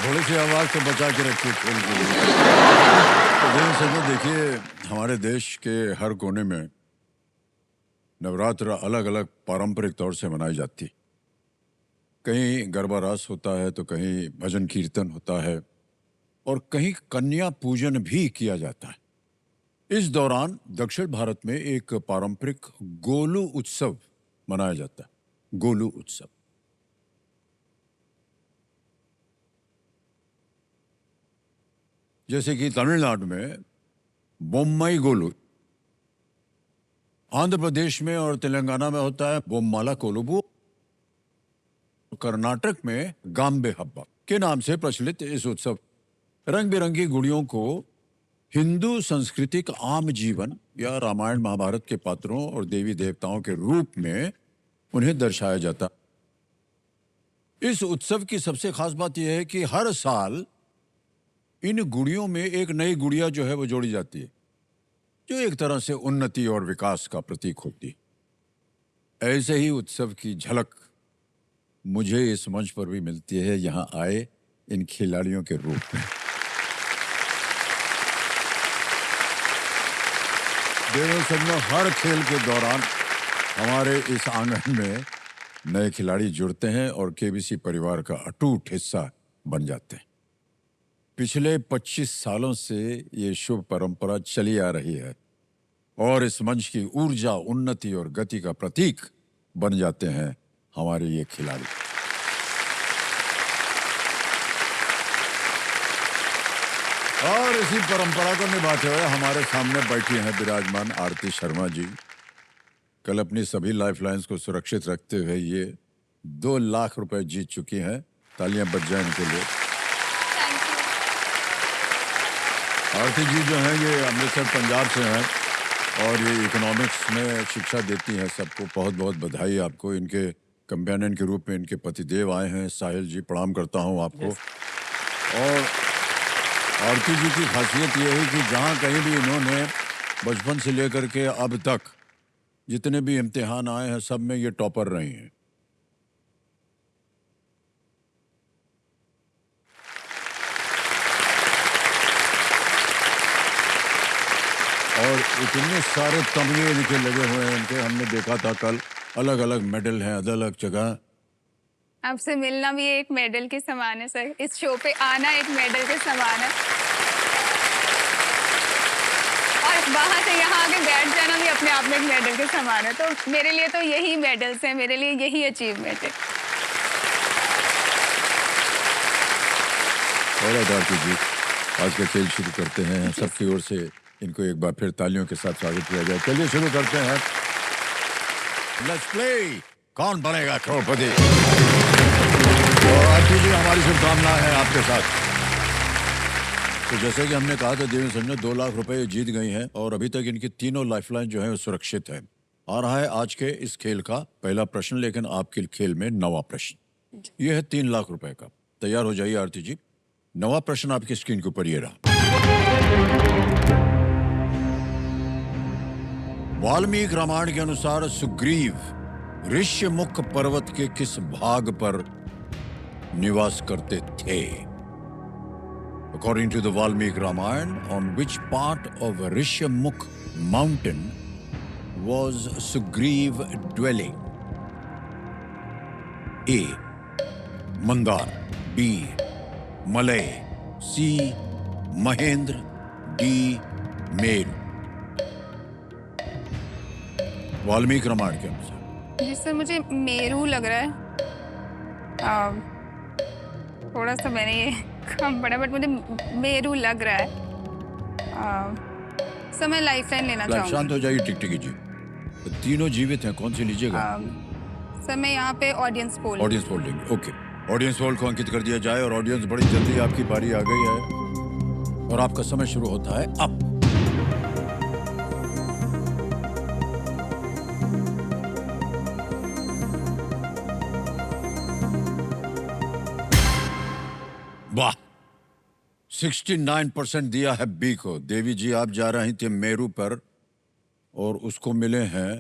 थोड़ी सी आवाज तो बचा के रखिए खेल के लिए। तो सब देखिए, हमारे देश के हर कोने में नवरात्र अलग अलग पारंपरिक तौर से मनाई जाती। कहीं गरबा रास होता है तो कहीं भजन कीर्तन होता है और कहीं कन्या पूजन भी किया जाता है। इस दौरान दक्षिण भारत में एक पारंपरिक गोलू उत्सव मनाया जाता है। गोलू उत्सव जैसे कि तमिलनाडु में बोम्मई गोलू, आंध्र प्रदेश में और तेलंगाना में होता है बोम्माला कोलुबू, कर्नाटक में गांबे हब्बा के नाम से प्रचलित इस उत्सव रंग बिरंगी गुड़ियों को हिंदू संस्कृति का आम जीवन या रामायण महाभारत के पात्रों और देवी देवताओं के रूप में उन्हें दर्शाया जाता। इस उत्सव की सबसे खास बात यह है कि हर साल इन गुड़ियों में एक नई गुड़िया जो है वो जोड़ी जाती है, जो एक तरह से उन्नति और विकास का प्रतीक होती है। ऐसे ही उत्सव की झलक मुझे इस मंच पर भी मिलती है, यहाँ आए इन खिलाड़ियों के रूप में। देवों हर खेल के दौरान हमारे इस आंगन में नए खिलाड़ी जुड़ते हैं और केबीसी परिवार का अटूट हिस्सा बन जाते हैं। पिछले 25 सालों से ये शुभ परंपरा चली आ रही है और इस मंच की ऊर्जा, उन्नति और गति का प्रतीक बन जाते हैं हमारे ये खिलाड़ी। और इसी परंपरा को निभाते हुए हमारे सामने बैठी हैं विराजमान आरती शर्मा जी। कल अपनी सभी लाइफलाइंस को सुरक्षित रखते हुए ये 2 लाख रुपए जीत चुकी हैं। तालियां बज जाएं इनके लिए। आरती जी जो हैं ये अमृतसर पंजाब से हैं और ये इकोनॉमिक्स में शिक्षा देती हैं सबको। बहुत बहुत बधाई आपको। इनके कंपेनियन के रूप में इनके पतिदेव आए हैं। साहिल जी, प्रणाम करता हूं आपको। और आरती जी की खासियत ये है कि जहां कहीं भी इन्होंने बचपन से लेकर के अब तक जितने भी इम्तिहान आए हैं सब में ये टॉपर रही हैं। और इतने सारे तमगे इनके लगे हुए हैं इनके, हमने देखा था कल। अलग अलग मेडल हैं, अलग अलग जगह। आपसे मिलना भी एक मेडल के समान है सर। इस शो पे आना एक मेडल के समान है और वहां से यहाँ आके बैठ जाना भी अपने आप में एक मेडल के समान है। तो मेरे लिए तो यही मेडल्स हैं, मेरे लिए यही अचीवमेंट है। और आरती जी, आज का खेल शुरू करते हैं। सबकी ओर से इनको एक बार फिर तालियों के साथ स्वागत किया जाए। चलिए शुरू करते हैं। Let's play. कौन बनेगा करोड़पति? आरती जी, हमारी शुभकामनाएं हैं आपके साथ। तो जैसे कि हमने कहा था, देवी संजय 2 लाख रुपए जीत गई हैं और अभी तक इनकी तीनों लाइफलाइन जो है वो सुरक्षित है। आ रहा है आज के इस खेल का पहला प्रश्न, लेकिन आपके खेल में 9वां प्रश्न। यह है 3 लाख रुपए का। तैयार हो जाइए आरती जी। 9वां प्रश्न आपकी स्क्रीन के ऊपर ये रहा। वाल्मीकि रामायण के अनुसार सुग्रीव ऋष्यमुख पर्वत के किस भाग पर निवास करते थे? According to the Valmiki Ramayana, on which part of Rishyamukh mountain was Sugriv dwelling? A. Mandar, B. Malay, C. Mahendra, D. Meru। Valmiki Ramayan के अनुसार। जी सर, मुझे मेरू लग रहा है। थोड़ा सा मैंने ये कम पढ़ा बट मुझे मेरू लग रहा है। सर मैं लाइफलाइन लेना चाहूँगी। शांत हो जाइए टिकटिकी जी। तो तीनों जीवित हैं, कौन सी लीजिएगा? सर मैं यहाँ पे ऑडियंस पोल लेंगे। ओके, ऑडियंस पोल को अंकित कर दिया जाए और ऑडियंस बड़ी जल्दी आपकी बारी आ गई है और आपका समय शुरू होता है अब। वाह, 69% दिया है बी को। देवी जी, आप जा रही थी मेरू पर और उसको मिले हैं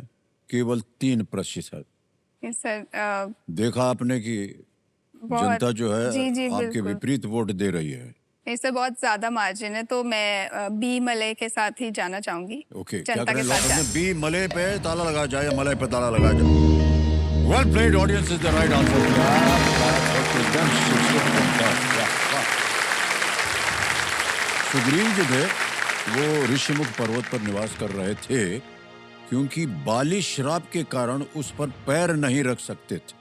केवल 3%। सर देखा आपने कि जनता जो है जी जी आपके बिल्कुल, विपरीत वोट दे रही है। इससे बहुत ज्यादा मार्जिन है, तो मैं बी मलय के साथ ही जाना चाहूंगी। ओके, क्या जनता करें के लॉक साथ करने? जाना। बी मले पे ताला लगा जाए या मले पे ताला लगा जाए? Well played, audience is the right answer. Sugriva जो थे वो ऋषिमुख पर्वत पर निवास कर रहे थे क्योंकि बाली श्राप के कारण उस पर पैर नहीं रख सकते थे,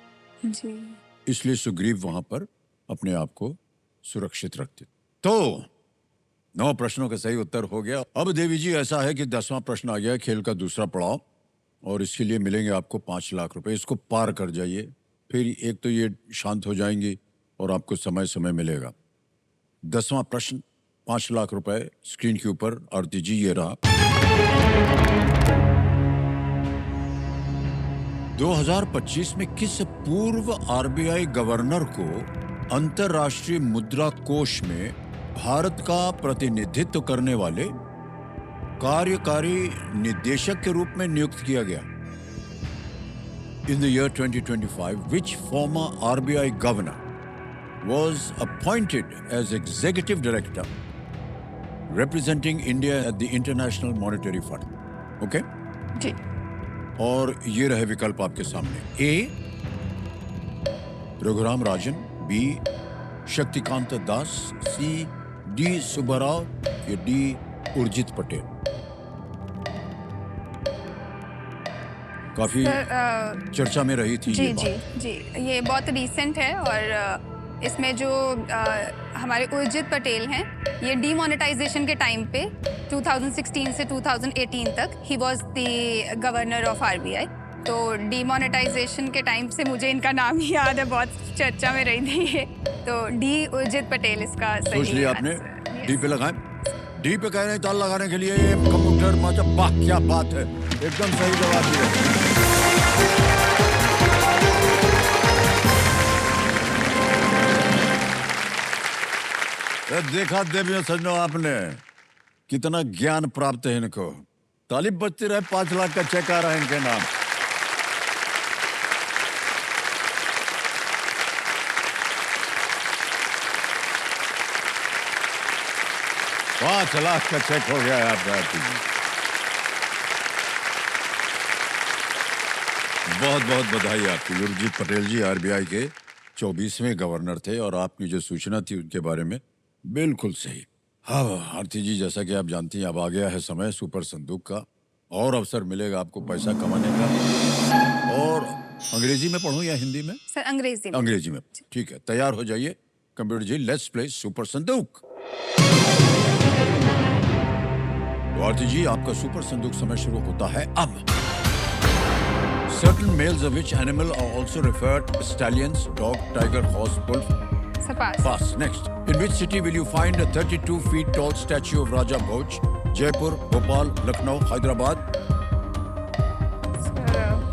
जी इसलिए सुग्रीव वहां पर अपने आप को सुरक्षित रखते। तो 9 प्रश्नों का सही उत्तर हो गया। अब देवी जी ऐसा है कि 10वां प्रश्न आ गया, खेल का दूसरा पड़ाव, और इसके लिए मिलेंगे आपको 5 लाख रुपए। इसको पार कर जाइए, फिर एक तो ये शांत हो जाएंगी और आपको समय समय मिलेगा। 10वां प्रश्न, 5 लाख रुपए स्क्रीन के ऊपर। आरती जी ये रहा। 2025 में किस पूर्व आरबीआई गवर्नर को अंतर्राष्ट्रीय मुद्रा कोष में भारत का प्रतिनिधित्व करने वाले कार्यकारी निदेशक के रूप में नियुक्त किया गया? In the year 2025, which former RBI governor was appointed as executive director representing India at the International Monetary Fund? Okay? जी और ये रहे विकल्प आपके सामने। ए Raghuram Rajan, B Shaktikanta Das, C D Subbarao या डी उर्जित पटेल। काफी चर्चा में रही थी जी ये जी बात। जी, ये बहुत रीसेंट है, और इसमें जो हमारे उर्जित पटेल हैं, ये डीमोनेटाइजेशन के टाइम पे 2016 से 2018 तक he was the governor of RBI. तो डीमोनेटाइजेशन के टाइम से मुझे इनका नाम ही याद है, बहुत चर्चा में रही थी ये। तो डी उर्जित पटेल इसका सही सोच लिया आपने? आंसर। डी पे लगाएं। डी पे कह रहे हैं ताल लगाने के लिए ये कंप्यूटर माचा। वाह क्या बात है, एकदम सही जवाब दिया। देखा देवियों सजनों, आपने कितना ज्ञान प्राप्त है इनको। तालिब बजती रहे, 5 लाख का चेक आ रहा है इनके नाम। $5 लाख का चेक हो गया है आपका। बहुत बहुत बधाई आपकी। उर्जित पटेल जी आरबीआई के 24वें गवर्नर थे, और आपकी जो सूचना थी उनके बारे में बिल्कुल सही। हाँ आरती जी, जैसा कि आप जानती हैं, अब आ गया है समय सुपर संदूक का, और अवसर मिलेगा आपको पैसा कमाने का। और अंग्रेजी में पढ़ूं या हिंदी में? सर अंग्रेजी में। अंग्रेजी में, ठीक है। तैयार हो जाइए computer ji, let's play super संदूक। तो आरती जी, आपका सुपर संदूक समय शुरू होता है अब। Certain males of which animal are also referred stallions, dog, tiger, horse, wolf? Sir pass. Pass. Next. In which city will you find a 32 feet tall statue of Raja Bhoj? Jaipur, Bhopal, Lucknow, Hyderabad? Sir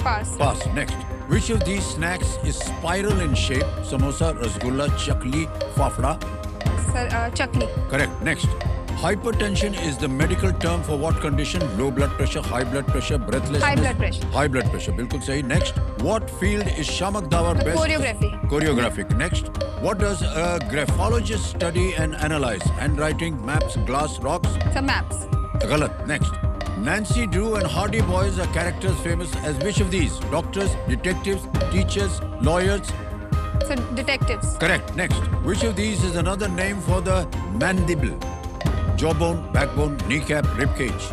pass. Pass. Next. Which of these snacks is spiral in shape? Samosa, rasgulla, chakli, fafda? Sir chakli. Correct. Next. Hypertension is the medical term for what condition? Low blood pressure, high blood pressure, breathlessness? High blood pressure. High blood pressure. बिल्कुल सही. Next. What field is Shamak Dawar best? Choreography. Choreographic. Next. What does a graphologist study and analyze? Handwriting, maps, glass, rocks? Sir maps. गलत. Next. Nancy Drew and Hardy Boys are characters famous as which of these? Doctors, detectives, teachers, lawyers? Sir detectives. Correct. Next. Which of these is another name for the mandible? Jawbone, backbone, kneecap, ribcage?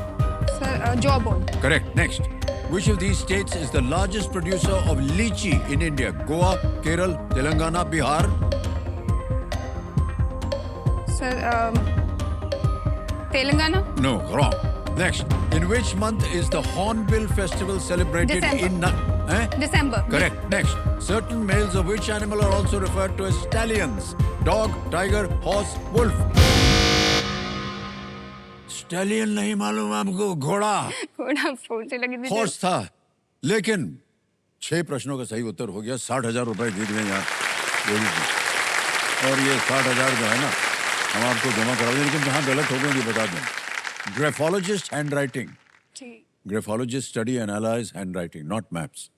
Sir jawbone. Correct. Next. Which of these states is the largest producer of lychee in India? Goa, Kerala, Telangana, Bihar? Sir Telangana. No, wrong. Next. In which month is the Hornbill Festival celebrated December. in... December. Correct. Next. Certain males of which animal are also referred to as stallions? Dog, tiger, horse, wolf? Stallion नहीं मालूम आपको? घोड़ा, थोड़ा पूछने लगी थी। Horse था। लेकिन 6 प्रश्नों का सही उत्तर हो गया। 60,000 रुपए जीत गए यहाँ देवी जी। और ये 60,000 जो है ना, हम आपको जमा करा देंगे, लेकिन जहाँ गलत हो गए ये बता दें। Graphologist handwriting. ठीक। Graphologist study analyse handwriting, not maps.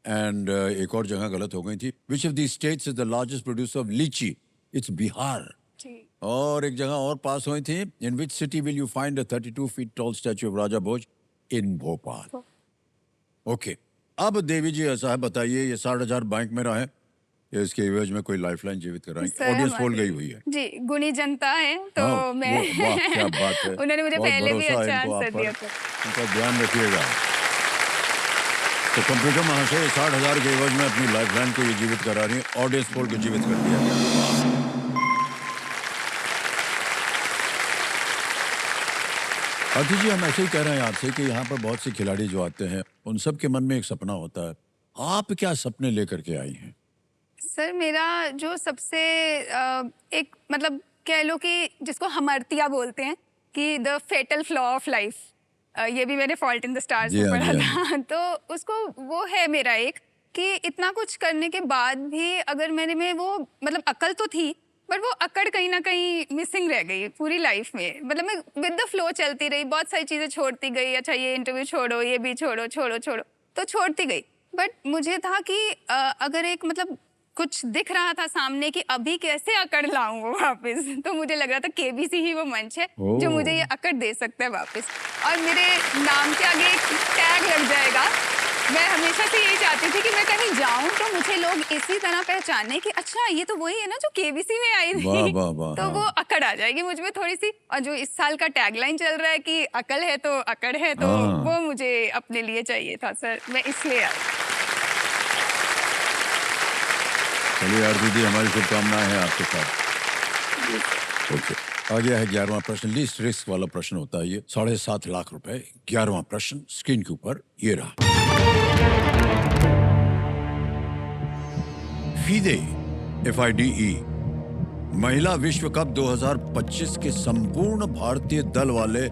And एक और जगह गलत हो गई थी. Which of the states is the largest producer of litchi? It's Bihar. जी. और एक जगह और पास हुई थी. In which city will you find a 32 feet tall statue of Raja Bhoj? In Bhopal. Okay. अब देवी जी ऐसा है, बताइए, ये 60,000 बैंक में रहे, ये इसके एवज में कोई लाइफलाइन जीवित कराएंगे? सर, ऑडियंस पोल हमारे- गई हुई है. जी, गुणी जनता है तो हाँ, मैं वाह क्या बात है. उन्होंने मुझे बहुत पहले भी भरोसा है अच्छा इनको आप आंसर पर. दिया था. उनका ध्यान रखिएगा. तो कंप्यूटर महाशय 60,000 के एवज में अपनी लाइफलाइन को ये जीवित करा रही है. ऑडियंस पोल को जीवित कर दिया गया. आरती जी, हम ऐसे ही कह रहे हैं आपसे कि यहाँ पर बहुत से खिलाड़ी जो आते हैं उन सब के मन में एक सपना होता है. आप क्या सपने लेकर के आई हैं? सर, मेरा जो सबसे एक मतलब कह लो कि जिसको हमर्तिया बोलते हैं कि the fatal flaw of life, ये भी मैंने फॉल्ट इन द स्टार्स जी में हाँ, पढ़ा जी हाँ. था. तो उसको वो है मेरा एक कि इतना कुछ करने के बाद भी अगर मेरे में वो मतलब अकल तो थी बट वो अकड़ कहीं ना कहीं मिसिंग रह गई पूरी लाइफ में. मतलब मैं विद द फ्लो चलती रही, बहुत सारी चीज़ें छोड़ती गई. अच्छा, ये इंटरव्यू छोड़ो, ये भी छोड़ो छोड़ो छोड़ो, तो छोड़ती गई. बट मुझे था कि अगर एक मतलब कुछ दिख रहा था सामने कि अभी कैसे अकड़ लाऊं वो वापस, तो मुझे लग रहा था केबीसी ही वो मंच है जो ओह. मुझे ये अकड़ दे सकता है वापस. और मेरे नाम के आगे एक टैग लग जाएगा. मैं हमेशा से यही चाहती थी कि मैं कहीं जाऊं तो मुझे लोग इसी तरह पहचाने कि अच्छा ये तो वही है ना जो केबीसी में आई थी. वाह, वाह, वाह, तो हाँ. वो अकड़ आ जाएगी मुझ में थोड़ी सी. और जो इस साल का टैगलाइन चल रहा है कि अकल है तो अकड़ है, तो हाँ. वो मुझे अपने लिए चाहिए था सर, मैं इसलिए आई. चलिए आरती जी, हमारी शुभकामनाएं हैं आपके साथ. ओके. आ गया है 11वां प्रश्न. लीस्ट रिस्क वाला प्रश्न होता है ये. 7.5 लाख रुपए. 11वां प्रश्न स्क्रीन के ऊपर ये रहा. फीदे FIDE महिला विश्व कप 2025 के संपूर्ण भारतीय दल वाले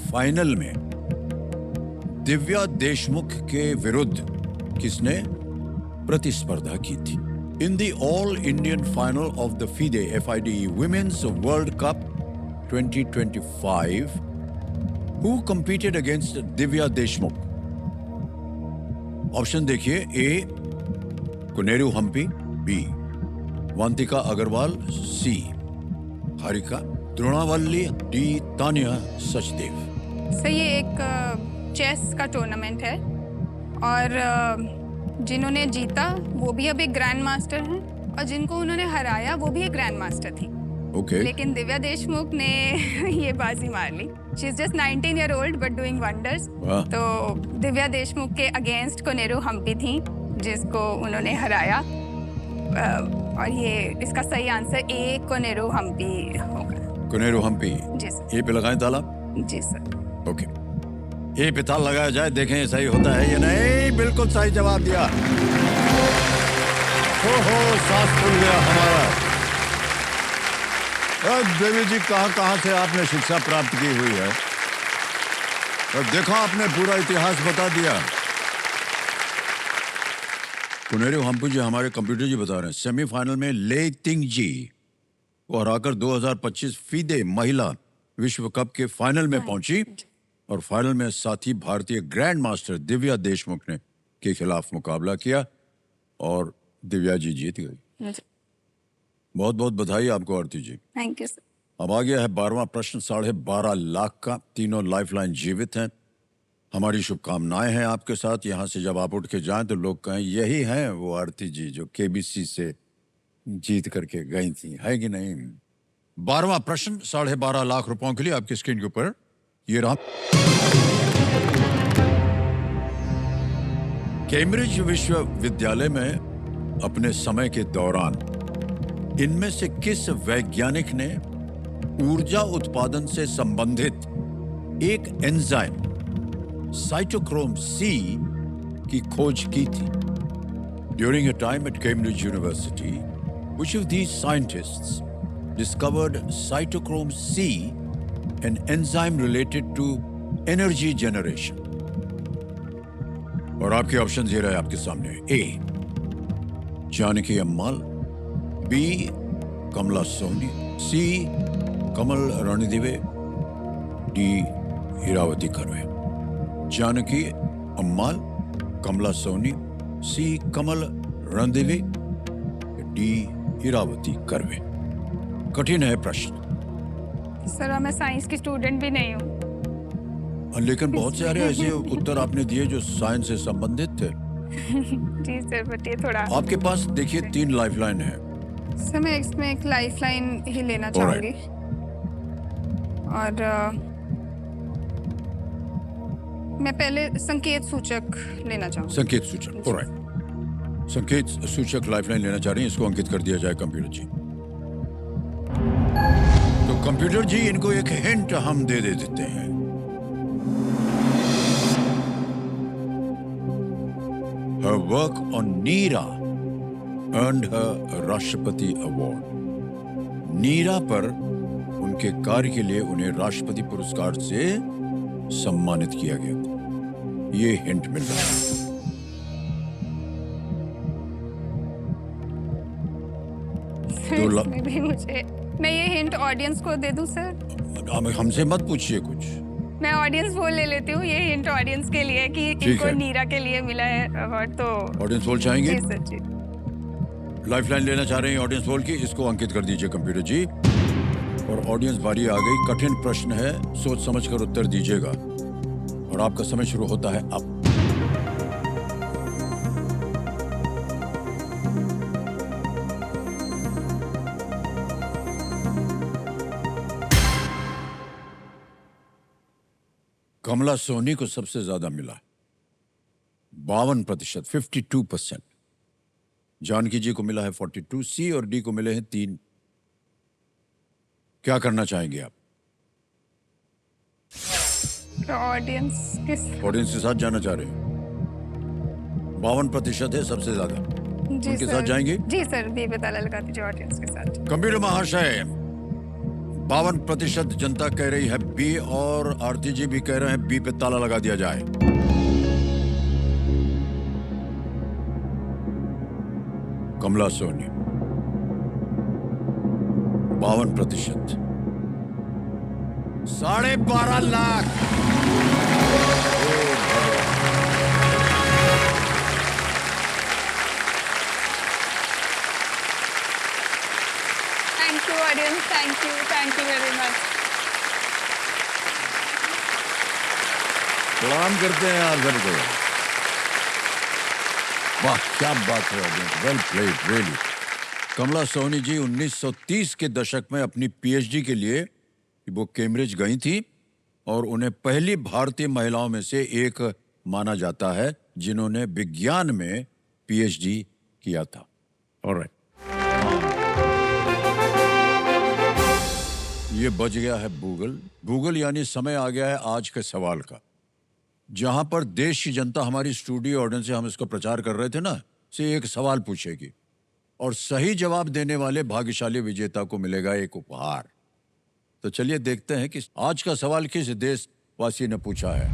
फाइनल में दिव्या देशमुख के विरुद्ध किसने प्रतिस्पर्धा की थी? In the all-Indian final of the FIDE Women's World Cup 2025, who competed against Divya Deshmukh? Option देखिए. A. Koneru Humpy. B. Vantika Agrawal. C. Harika Dronavalli. D. Tania Sachdev. Sir, ये एक चेस का टूर्नामेंट है और जिन्होंने जीता वो भी अब एक ग्रैंड मास्टर हैं और जिनको उन्होंने हराया वो भी एक ग्रैंड मास्टर थी. ओके. लेकिन दिव्या देशमुख ने ये बाजी मार ली. She is just 19 year old but doing wonders. वाह. तो दिव्या देशमुख के अगेंस्ट कोनेरू हम्पी थी जिसको उन्होंने हराया. और ये इसका सही आंसर ए कोनेरू हम्पी होगा. कुनेरू हम्पी. जी सर. ए पे लगाएं ताला. जी सर. ओके. ए पे ताला लगाया जाए, देखें सही होता है या नहीं. बिल्कुल सही जवाब दिया. ओहो, सांस फूल गया हमारा. देवी जी, कहाँ से आपने शिक्षा प्राप्त की हुई है? और देखा, आपने पूरा इतिहास बता दिया. कुनेरू हम्पी जी हमारे कंप्यूटर जी बता रहे हैं सेमीफाइनल में ले तिंग जी को हराकर 2025 फीदे महिला विश्व कप के फाइनल में पहुंची और फाइनल में साथी भारतीय ग्रैंड मास्टर दिव्या देशमुख ने के खिलाफ मुकाबला किया और दिव्या जी जीत गई. बहुत बहुत बधाई आपको Aarti ji. Thank you sir. अब आ गया है 12वां प्रश्न. 12.5 लाख का. तीनों लाइफलाइन जीवित हैं. हमारी शुभकामनाएं हैं आपके साथ. यहाँ से जब आप उठ के जाएं तो लोग कहें यही हैं वो आरती जी जो KBC से जीत करके गई थी, है कि नहीं? 12वां प्रश्न 12.5 लाख रुपयों के लिए आपकी स्क्रीन के ऊपर ये रहा. कैम्ब्रिज विश्वविद्यालय में अपने समय के दौरान इनमें से किस वैज्ञानिक ने ऊर्जा उत्पादन से संबंधित एक एंजाइम साइटोक्रोम C की खोज की थी? During a time at Cambridge University, which of these scientists discovered cytochrome C, an enzyme related to energy generation? और आपके ऑप्शन ये रहे आपके सामने. A. Janaki Ammal. B. Kamala Sohonie. C. Kamal Ranadive. D. Irawati Karve. Janaki Ammal, Kamala Sohonie, C Kamal Ranadive, D Irawati Karve. कठिन है प्रश्न, सर मैं साइंस की स्टूडेंट भी नहीं हूँ। लेकिन बहुत सारे ऐसे उत्तर आपने दिए जो साइंस से संबंधित थे। जी सर, बट ये थोड़ा आपके पास देखिए 3 लाइफलाइन है। सर मैं इसमें एक लाइफलाइन ही लेना Alright. चाहूँगी। और मैं पहले संकेत सूचक लेना चाहूँगी। संकेत सूचक, ऑलराइट। संकेत सूचक लाइफलाइन लेना चाह रही हैं, इसको अंकित कर दिया जाए कंप्यूटर जी। तो कंप्यूटर जी इनको एक हिंट हम दे देते हैं। Her work on Neera earned her Rashtrapati award. Neera पर उनके कार्य के लिए उन्हें राष्ट्रपति पुरस्कार से सम्मानित किया गया था। ये हिंट मिल रहा है। इसमें भी मुझे, मैं ये हिंट ऑडियंस को दे दूं सर? हमसे मत पूछिए कुछ। मैं ऑडियंस बोल ले लेती हूँ, ये हिंट ऑडियंस के लिए कि इनको है। नीरा के लिए मिला है अवार्ड। तो ऑडियंस पोल चाहेंगे? जी सर जी। लाइफलाइन लेना चाह रहे हैं ऑडियंस पोल की, इसको अंकित कर दीजिए कंप्यूटर जी। और ऑडियंस बारी आ गई। कठिन प्रश्न है, सोच समझकर उत्तर दीजिएगा। और आपका समय शुरू होता है अब। कमला सोनी को सबसे ज्यादा मिला 52%, 52%। जानकी जी को मिला है 42, सी और डी को मिले हैं 3। क्या करना चाहेंगे आप? ऑडियंस के साथ जाना चाह रहे हैं? 52% है सबसे ज्यादा। जी उनके सर। साथ जाएंगे? जी सर, बी पे ताला लगा दीजिए ऑडियंस के साथ। कंप्यूटर महाशय, 52% जनता कह रही है बी और आरती जी भी कह रहे हैं बी पे ताला लगा दिया जाए। Kamala Sohonie 52%, 12.5 lakh. Thank you audience, thank you very much. प्रणाम करते हैं यार घर को। वाह क्या बात है ऑडियंस, वेल प्लेड रियली। कमला सोनी जी 1930 के दशक में अपनी पीएचडी के लिए वो कैम्ब्रिज गई थी और उन्हें पहली भारतीय महिलाओं में से एक माना जाता है जिन्होंने विज्ञान में पीएचडी किया था। ऑलराइट, ये बज गया है गूगल। गूगल यानी समय आ गया है आज के सवाल का, जहां पर देश की जनता हमारी स्टूडियो ऑडियंस से हम इसको प्रचार कर रहे थे ना, से एक सवाल पूछेगी और सही जवाब देने वाले भाग्यशाली विजेता को मिलेगा एक उपहार। तो चलिए देखते हैं कि आज का सवाल किस देशवासी ने पूछा है।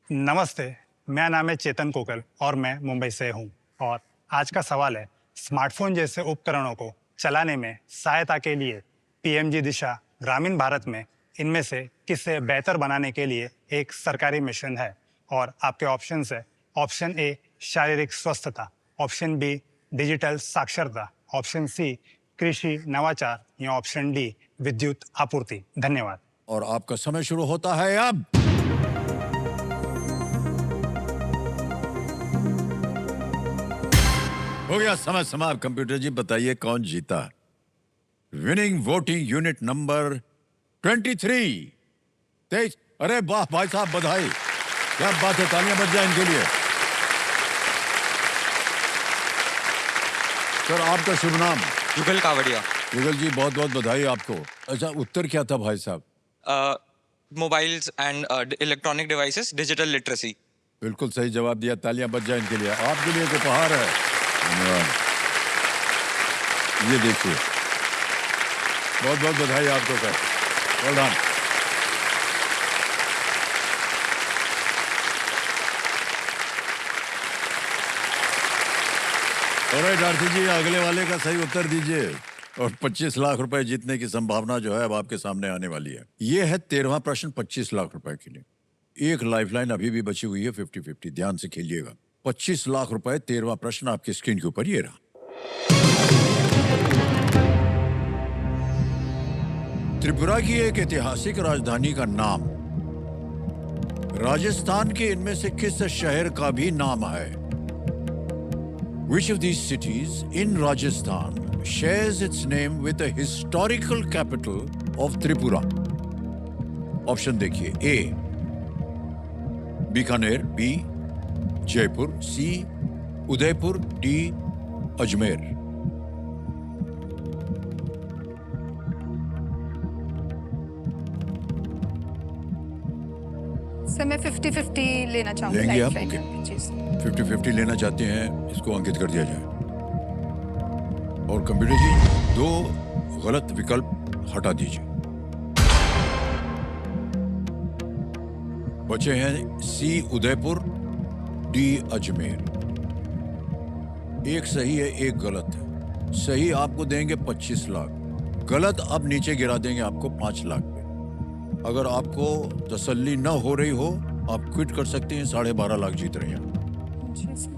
नमस्ते, मेरा नाम है चेतन कोकल और मैं मुंबई से हूं। और आज का सवाल है, स्मार्टफोन जैसे उपकरणों को चलाने में सहायता के लिए पीएमजी दिशा ग्रामीण भारत में इनमें से किसे बेहतर बनाने के लिए एक सरकारी मिशन है। और आपके ऑप्शंस है, ऑप्शन ए शारीरिक स्वस्थता, ऑप्शन बी डिजिटल साक्षरता, ऑप्शन सी कृषि नवाचार या ऑप्शन डी विद्युत आपूर्ति। धन्यवाद। और आपका समय शुरू होता है अब। हो गया समय समाप्त। कंप्यूटर जी बताइए कौन जीता? Winning voting unit number 23। 23। अरे वाह भाई साहब, बधाई, क्या बात है, तालियां बज जाए इनके लिए। सर आपका शुभ नाम? युगल कावड़िया। युगल जी बहुत बहुत बधाई आपको। अच्छा, उत्तर क्या था भाई साहब? Mobiles and electronic devices, digital literacy. बिल्कुल सही जवाब दिया, तालियां बज जाए इनके लिए। आपके लिए एक उपहार है। धन्यवाद। ये देखिए, बहुत बहुत बधाई आपको सर, वेल डन। ऑलराइट आरती जी, अगले वाले का सही उत्तर दीजिए। और 25 लाख रुपए जीतने की संभावना जो है अब आपके सामने आने वाली है। ये है 13वां प्रश्न 25 लाख रुपए के लिए। एक लाइफलाइन अभी भी बची हुई है 50-50, ध्यान से खेलिएगा। 25 लाख रुपए 13वां प्रश्न आपकी स्क्रीन के ऊपर ये रहा। त्रिपुरा की एक ऐतिहासिक राजधानी का नाम राजस्थान के इनमें से किस शहर का भी नाम है? Which of these cities in Rajasthan shares its name with the historical capital of Tripura? Option देखिए। ए बीकानेर, बी जयपुर, सी उदयपुर, डी अजमेर। सर मैं 50-50 लेना चाहूँगी। लेंगे आप? Lifeline okay. में। जी सर। 50-50 लेना चाहते हैं, इसको अंकित कर दिया जाए। और कंप्यूटर जी 2 गलत विकल्प हटा दीजिए। बचे हैं सी उदयपुर, डी अजमेर। एक सही है, एक गलत है। सही आपको देंगे 25 लाख, गलत अब नीचे गिरा देंगे आपको 5 लाख पे। अगर आपको तसल्ली न हो रही हो, आप क्विट कर सकते हैं। 12.5 लाख जीत रहे हैं। जी सर।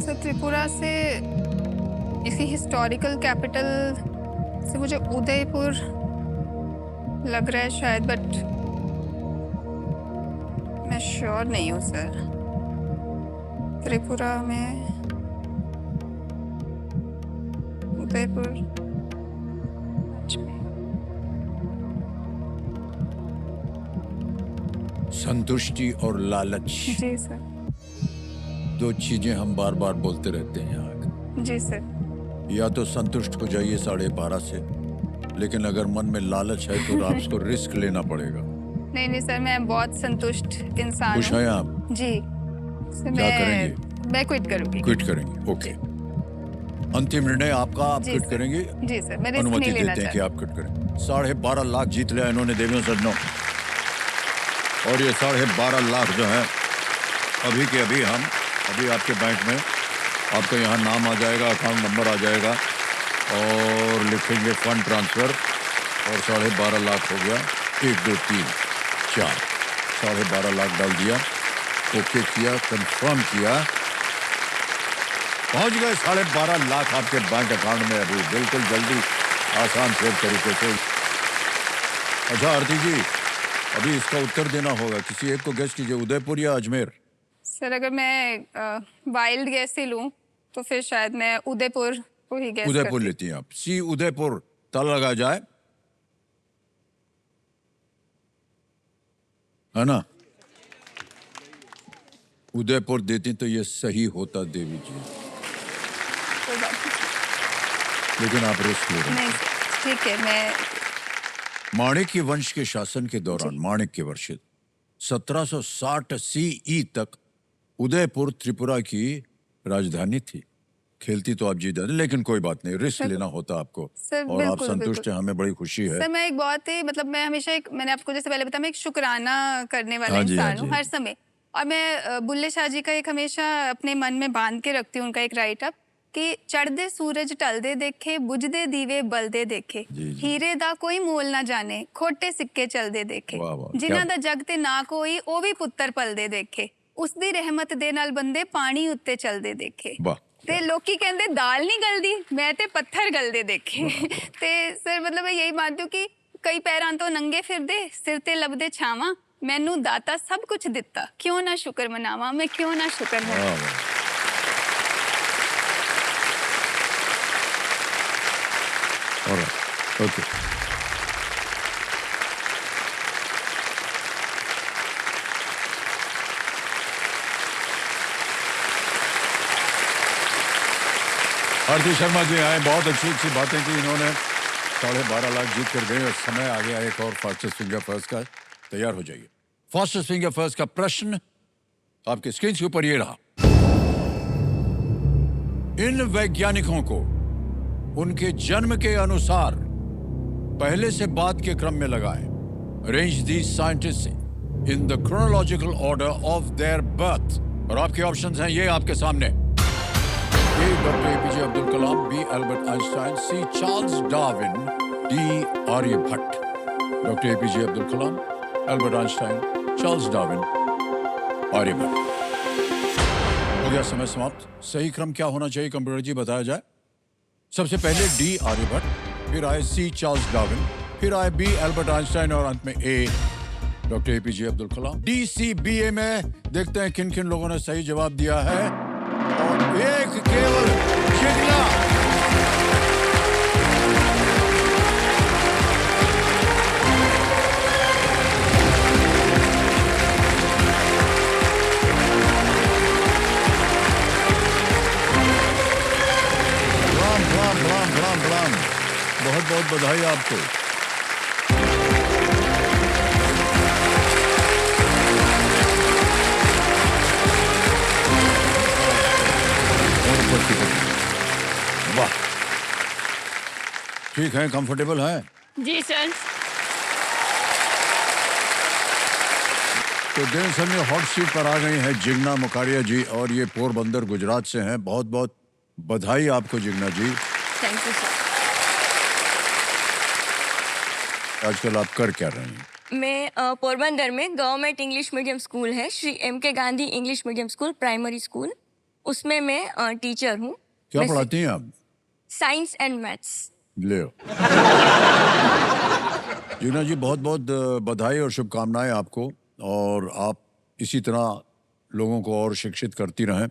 सर त्रिपुरा से इसी हिस्टोरिकल कैपिटल से मुझे उदयपुर लग रहा है शायद, बट मैं श्योर नहीं हूँ सर। त्रिपुरा में उदयपुर, संतुष्टि और लालच, जी सर। 2 चीजें हम बार बार बोलते रहते हैं यहाँ। जी सर। या तो संतुष्ट हो जाइए 12.5 से, लेकिन अगर मन में लालच है तो आपको रिस्क लेना पड़ेगा। नहीं नहीं सर, मैं बहुत संतुष्ट इंसान खुश हूँ। हैं आप? जी सर। क्या करेंगे? मैं क्विट करूँगी। क्विट करेंगे, ओके। अंतिम निर्णय आपका, आप जी क्विट सर। करेंगे? जी सर, मैं रिस्क अनुमति नहीं लेना देते हैं कि चाहती। आप क्विट करें। 12.5 लाख जीत लिया इन्होंने देवियों सज्जनों। और ये 12.5 लाख जो है अभी के अभी हम आपके बैंक में आपका यहाँ नाम आ जाएगा, अकाउंट नंबर आ जाएगा और लिखेंगे फंड ट्रांसफर और 12.5 लाख हो गया। 1 2 3 4 12.5 लाख डाल दिया, ओके किया, कंफर्म किया, पहुंच गए 12.5 लाख आपके बैंक अकाउंट में अभी बिल्कुल जल्दी, आसान से तरीके से। अच्छा आरती जी, अभी इसका उत्तर देना होगा, किसी एक को गेस कीजिए, उदयपुर या अजमेर। सर अगर मैं वाइल्ड गैस ही लूं तो फिर शायद मैं उदयपुर को ही गैस उदयपुर करती। लेती हैं आप? सी उदयपुर, ताला लगा जाए, है ना? उदयपुर देती तो ये सही होता देवी जी, कोई बात नहीं। लेकिन आप रिस्क ले रहे हैं। नहीं सर, ठीक है। मैं माणिक्य वंश के शासन के दौरान माणिक्य वर्ष 1760 सीई तक उदयपुर त्रिपुरा की राजधानी थी। खेलती तो आप जीत जाते, लेकिन कोई बात नहीं, रिस्क लेना होता आपको। सर, और आप बिल्कुल, संतुष्ट बिल्कुल। हैं, हमें बड़ी खुशी है। सर मैं एक बहुत ही मैं हमेशा मैंने आपको जैसे पहले बताया, मैं एक शुक्राना करने वाला हाँ जी, हाँ इंसान हूँ जी। हर समय। और मैं बुल्ले शाह जी का एक हमेशा अपने मन में बांध के रखती हूँ उनका एक राइट अप कि चढ़दे सूरज टलदे देखे, बुझदे दीवे बलदे देखे, जी, जी। हीरे दा कोई मोल ना जाने, खोटे सिक्के चलदे देखे, वाह, वाह, जिन्हां क्या- दा जग ते ना कोई ओ भी पुੱਤਰ पलदे देखे, ਉਸ ਦੀ ਰਹਿਮਤ ਦੇ ਨਾਲ ਬੰਦੇ ਪਾਣੀ ਉੱਤੇ ਚਲਦੇ ਦੇਖੇ। वाह, ਤੇ ਲੋਕੀ ਕਹਿੰਦੇ ਦਾਲ ਨਹੀਂ ਗਲਦੀ, ਮੈਂ ਤੇ ਪੱਥਰ ਗਲਦੇ ਦੇਖੇ। ਤੇ ਸਰ मैं यही मानती हूँ कि कई पैरां तो नंगे फिरदे, सिर ते लभदे छावां, मैनू दाता सब कुछ दिता, क्यों ना शुक्र मनावां, मैं क्यों ना शुक्र वाह, मनावां। वाह। Alright, okay. आरती शर्मा जी आए, बहुत अच्छी अच्छी बातें की इन्होंने। 12.5 लाख जीत कर गए और समय आ गया एक और फास्टेस्ट फिंगर फर्स्ट का। तैयार हो जाइए। फास्टेस्ट फिंगर फर्स्ट का प्रश्न आपके स्क्रीन के ऊपर ये रहा। इन वैज्ञानिकों को उनके जन्म के अनुसार पहले से बाद के क्रम में लगाएं। Arrange the scientist in the chronological order of their birth. और आपके ऑप्शंस हैं ये आपके सामने। A. Doctor APJ Abdul Kalam, B. Albert Einstein, C. Charles Darwin, D. Aryabhata. Doctor APJ Abdul Kalam, Albert Einstein, Charles Darwin, Aryabhata. हो गया समय समाप्त। सही क्रम क्या होना चाहिए कंप्यूटर जी बताया जाए। सबसे पहले डी आर्यभट्ट, फिर आए सी चार्ल्स डार्विन, फिर आए बी एल्बर्ट आइंस्टाइन और अंत में ए डॉक्टर एपीजे अब्दुल कलाम। डी सी बी ए में देखते हैं किन किन लोगों ने सही जवाब दिया है और एक केवल जिगना। ब्राम बहुत बहुत बधाई आपको। वाह, ठीक है, कंफर्टेबल है जी सर। तो देन सर में हॉट सीट पर आ गई हैं जिग्ना मुकारिया जी और ये पोरबंदर गुजरात से हैं। बहुत बहुत बधाई आपको Jigna ji. Thank you sir. आजकल आप कर क्या रहे हैं? मैं पोरबंदर में गवर्नमेंट इंग्लिश मीडियम स्कूल है, Shri M.K. Gandhi English medium school primary school, उसमें मैं टीचर हूँ। क्या पढ़ाती हैं आप? Science and maths. ले जिग्ना जी, बहुत बहुत बधाई और शुभकामनाएं आपको, और आप इसी तरह लोगों को और शिक्षित करती रहें।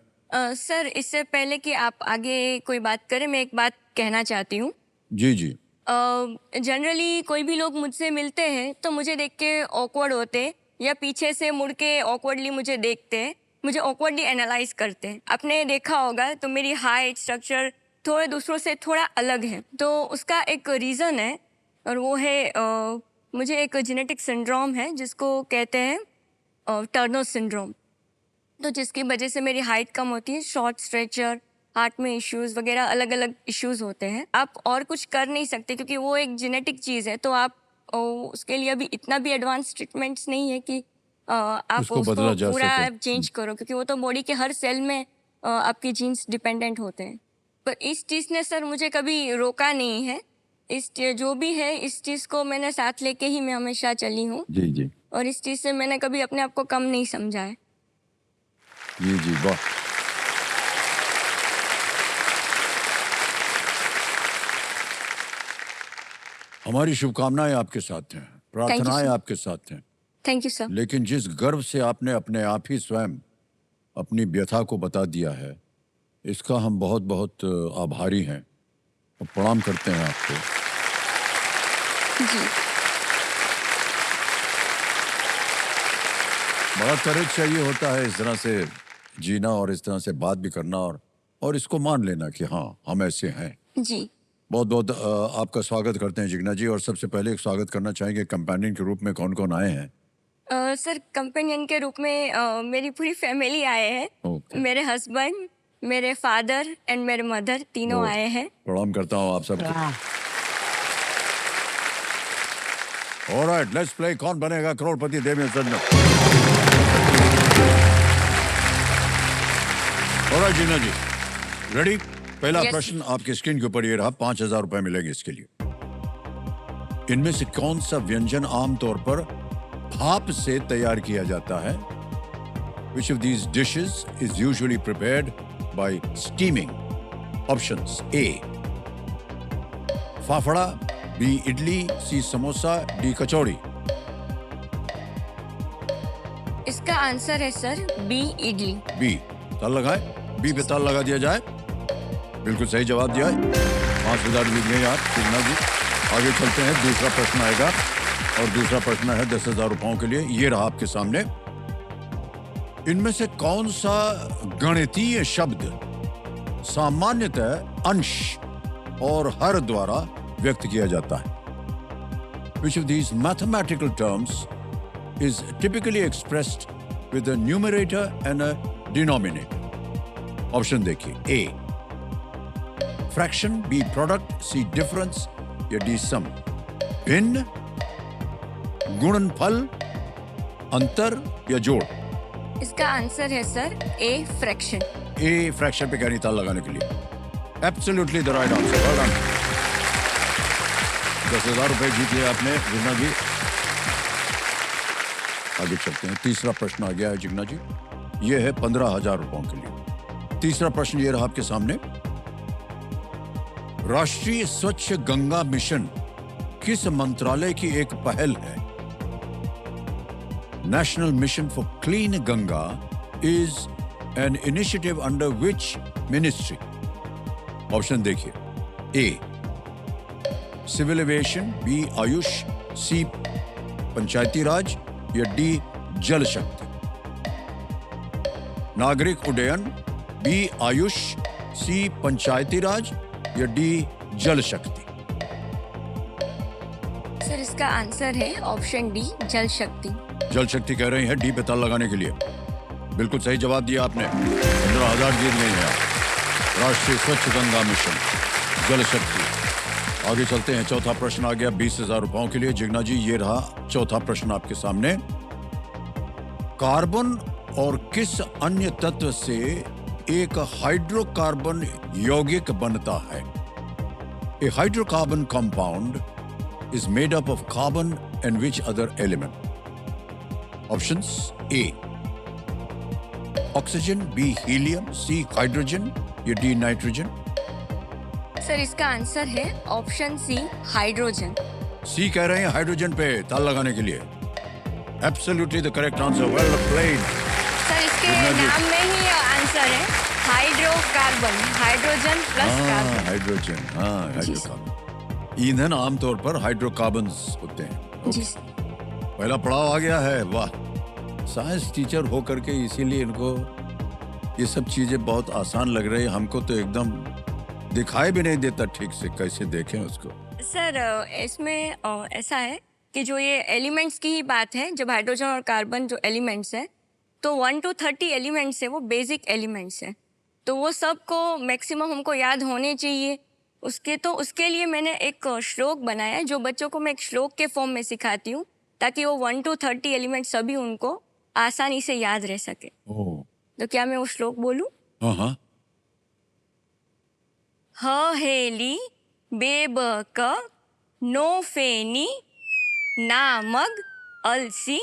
सर, इससे पहले कि आप आगे कोई बात करें, मैं एक बात कहना चाहती हूँ। जी जी। जनरली कोई भी लोग मुझसे मिलते हैं तो मुझे देख के ऑकवर्ड होते हैं या पीछे से मुड़ के ऑकवर्डली मुझे देखते हैं, मुझे ऑकवर्डली एनालाइज करते हैं। आपने देखा होगा तो मेरी हाइट स्ट्रक्चर थोड़े दूसरों से थोड़ा अलग है, तो उसका एक रीज़न है और वो है मुझे एक जेनेटिक सिंड्रोम है जिसको कहते हैं टर्नर सिंड्रोम, तो जिसकी वजह से मेरी हाइट कम होती है, शॉर्ट स्ट्रेचर, हार्ट में इश्यूज़ वगैरह अलग अलग इश्यूज़ होते हैं। आप और कुछ कर नहीं सकते क्योंकि वो एक जेनेटिक चीज़ है, तो आप उसके लिए अभी इतना भी एडवांस ट्रीटमेंट्स नहीं है कि आप उसको बदला जा पूरा सके। चेंज करो, क्योंकि वो तो बॉडी के हर सेल में आपके जीन्स डिपेंडेंट होते हैं। पर इस चीज़ ने सर मुझे कभी रोका नहीं है। जो भी है इस चीज़ को मैंने साथ लेके ही मैं हमेशा चली हूँ जी जी और इस चीज़ से मैंने कभी अपने आप को कम नहीं समझा है। जी जी, वाह। हमारी शुभकामनाएं आपके साथ हैं, प्रार्थनाएं sir. आपके साथ हैं, थैंक यू सर। लेकिन जिस गर्व से आपने अपने आप ही स्वयं अपनी व्यथा को बता दिया है, इसका हम बहुत बहुत आभारी हैं और प्रणाम करते हैं आपको। जी। बड़ा करेज चाहिए होता है इस तरह से जीना और इस तरह से बात भी करना और इसको मान लेना कि हाँ, हम ऐसे हैं। जी। बहुत बहुत आपका स्वागत करते हैं जिग्ना जी, और सबसे पहले एक स्वागत करना चाहेंगे कंपेनियन के रूप में कौन कौन आए हैं? सर, कंपेनियन के रूप में मेरी पूरी फैमिली आए हैं। ओके। मेरे हस्बैंड, मेरे फादर एंड मेरे मदर तीनों आए हैं। प्रणाम करता हूँ आप सबको। ऑलराइट, लेट्स प्ले कौन बनेगा करोड़पति देवेंद्र सज्जन। ऑलराइट जिग्ना जी, रेडी? पहला Yes. प्रश्न आपके स्क्रीन के ऊपर ये रहा, 5,000 रुपए मिलेंगे इसके लिए। इनमें से कौन सा व्यंजन आमतौर पर भाप से तैयार किया जाता है? Which of these dishes is usually prepared by steaming? Options: A. Fafda, B. Idli, C. Samosa, D. कचौड़ी। इसका आंसर है सर बी, इडली। B. ताल लगाए, B पे ताल लगा दिया जाए। बिल्कुल सही जवाब दिया है। 5,000 जीत गए आप जिग्ना जी। आगे चलते हैं, दूसरा प्रश्न आएगा और दूसरा प्रश्न है 10,000 रुपयों के लिए। ये रहा आपके सामने। इनमें से कौन सा गणितीय शब्द सामान्यतः अंश और हर द्वारा व्यक्त किया जाता है? Which of these mathematical terms is typically expressed with a numerator and a denominator? Option देखिए। A. Fraction, B. Product, C. Difference या D. सम। भिन्न, गुणनफल, अंतर या जोड़। इसका आंसर है sir a fraction. A fraction पे कहनी ताल लगाने के लिए absolutely the right answer. Well done. 10,000 रुपए जीत लिया आपने जिग्ना जी। आगे चलते हैं। तीसरा प्रश्न आ गया है जिग्ना जी, ये है 15,000 रुपयों के लिए। तीसरा प्रश्न ये रहा आपके सामने। राष्ट्रीय स्वच्छ गंगा मिशन किस मंत्रालय की एक पहल है? National mission for clean Ganga is an initiative under which ministry? Option देखिए, A civil aviation, B Ayush, C Panchayati Raj या डी जल शक्ति। नागरिक उड्डयन, बी आयुष, सी पंचायती राज या डी जल शक्ति। सर इसका आंसर है ऑप्शन डी जल शक्ति। जल शक्ति कह रही है डी पे ताल लगाने के लिए। बिल्कुल सही जवाब दिया आपने। 15,000 जीत गए हैं आप। राष्ट्रीय स्वच्छ गंगा मिशन जल शक्ति। आगे चलते हैं। चौथा प्रश्न आ गया 20,000 रुपयों के लिए। जिग्ना जी ये रहा चौथा प्रश्न आपके सामने। कार्बन और किस अन्य तत्व से एक हाइड्रोकार्बन यौगिक बनता है? A hydrocarbon compound is made up of carbon and which other element? Options: A oxygen, B helium, C hydrogen या D nitrogen? सर इसका आंसर है ऑप्शन सी हाइड्रोजन। C कह रहे हैं हाइड्रोजन पे ताल लगाने के लिए। Absolutely the correct answer. Well played. Sir इसके नाम में ही आंसर है hydrocarbon, hydrogen plus carbon. Hydrogen, हाँ हाइड्रोकार्बन। ईंधन आमतौर पर हाइड्रोकार्बन्स होते हैं। जी पहला पड़ाव आ गया है। वाह, साइंस टीचर होकर के इसीलिए इनको ये सब चीजें बहुत आसान लग रही है। हमको तो एकदम दिखाई भी नहीं देता ठीक से, कैसे देखें उसको। सर इसमें ऐसा है कि जो ये एलिमेंट्स की ही बात है, जब हाइड्रोजन और कार्बन जो एलिमेंट्स है तो 1 to 30 एलिमेंट्स है, वो बेसिक एलिमेंट्स है, तो वो सबको मैक्सिमम हमको याद होने चाहिए। उसके लिए मैंने एक श्लोक बनाया है जो बच्चों को मैं एक श्लोक के फॉर्म में सिखाती हूँ ताकि वो 1 to 30 एलिमेंट सभी उनको आसानी से याद रह सके। ओह, तो क्या मैं वो श्लोक बोलूं? हाँ हाँ। ह हेली बेबक नो फेनी नामग अलसी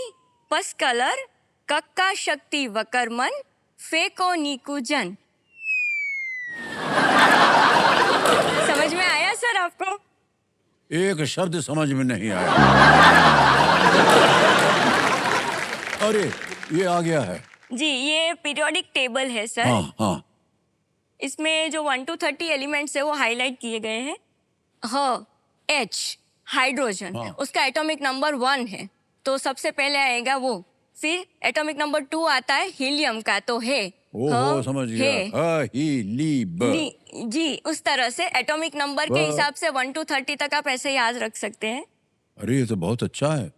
पस्कलर कक्का शक्ति वकरमन फेको नीकुजन। समझ में आया सर आपको? एक शब्द समझ में नहीं आया। अरे ये आ गया है। जी ये पीरियोडिक टेबल है सर। हाँ हाँ। इसमें जो 1 to 30 एलिमेंट्स है वो हाईलाइट किए गए हैं। ह H हाइड्रोजन, हाँ। उसका एटॉमिक नंबर 1 है, तो सबसे पहले आएगा वो। फिर एटॉमिक नंबर 2 आता है हीलियम का, तो है। ओहो, समझ गया। जी उस तरह से एटॉमिक नंबर के हिसाब से 1 to 30 तक आप ऐसे याद रख सकते हैं। अरे ये तो बहुत अच्छा है।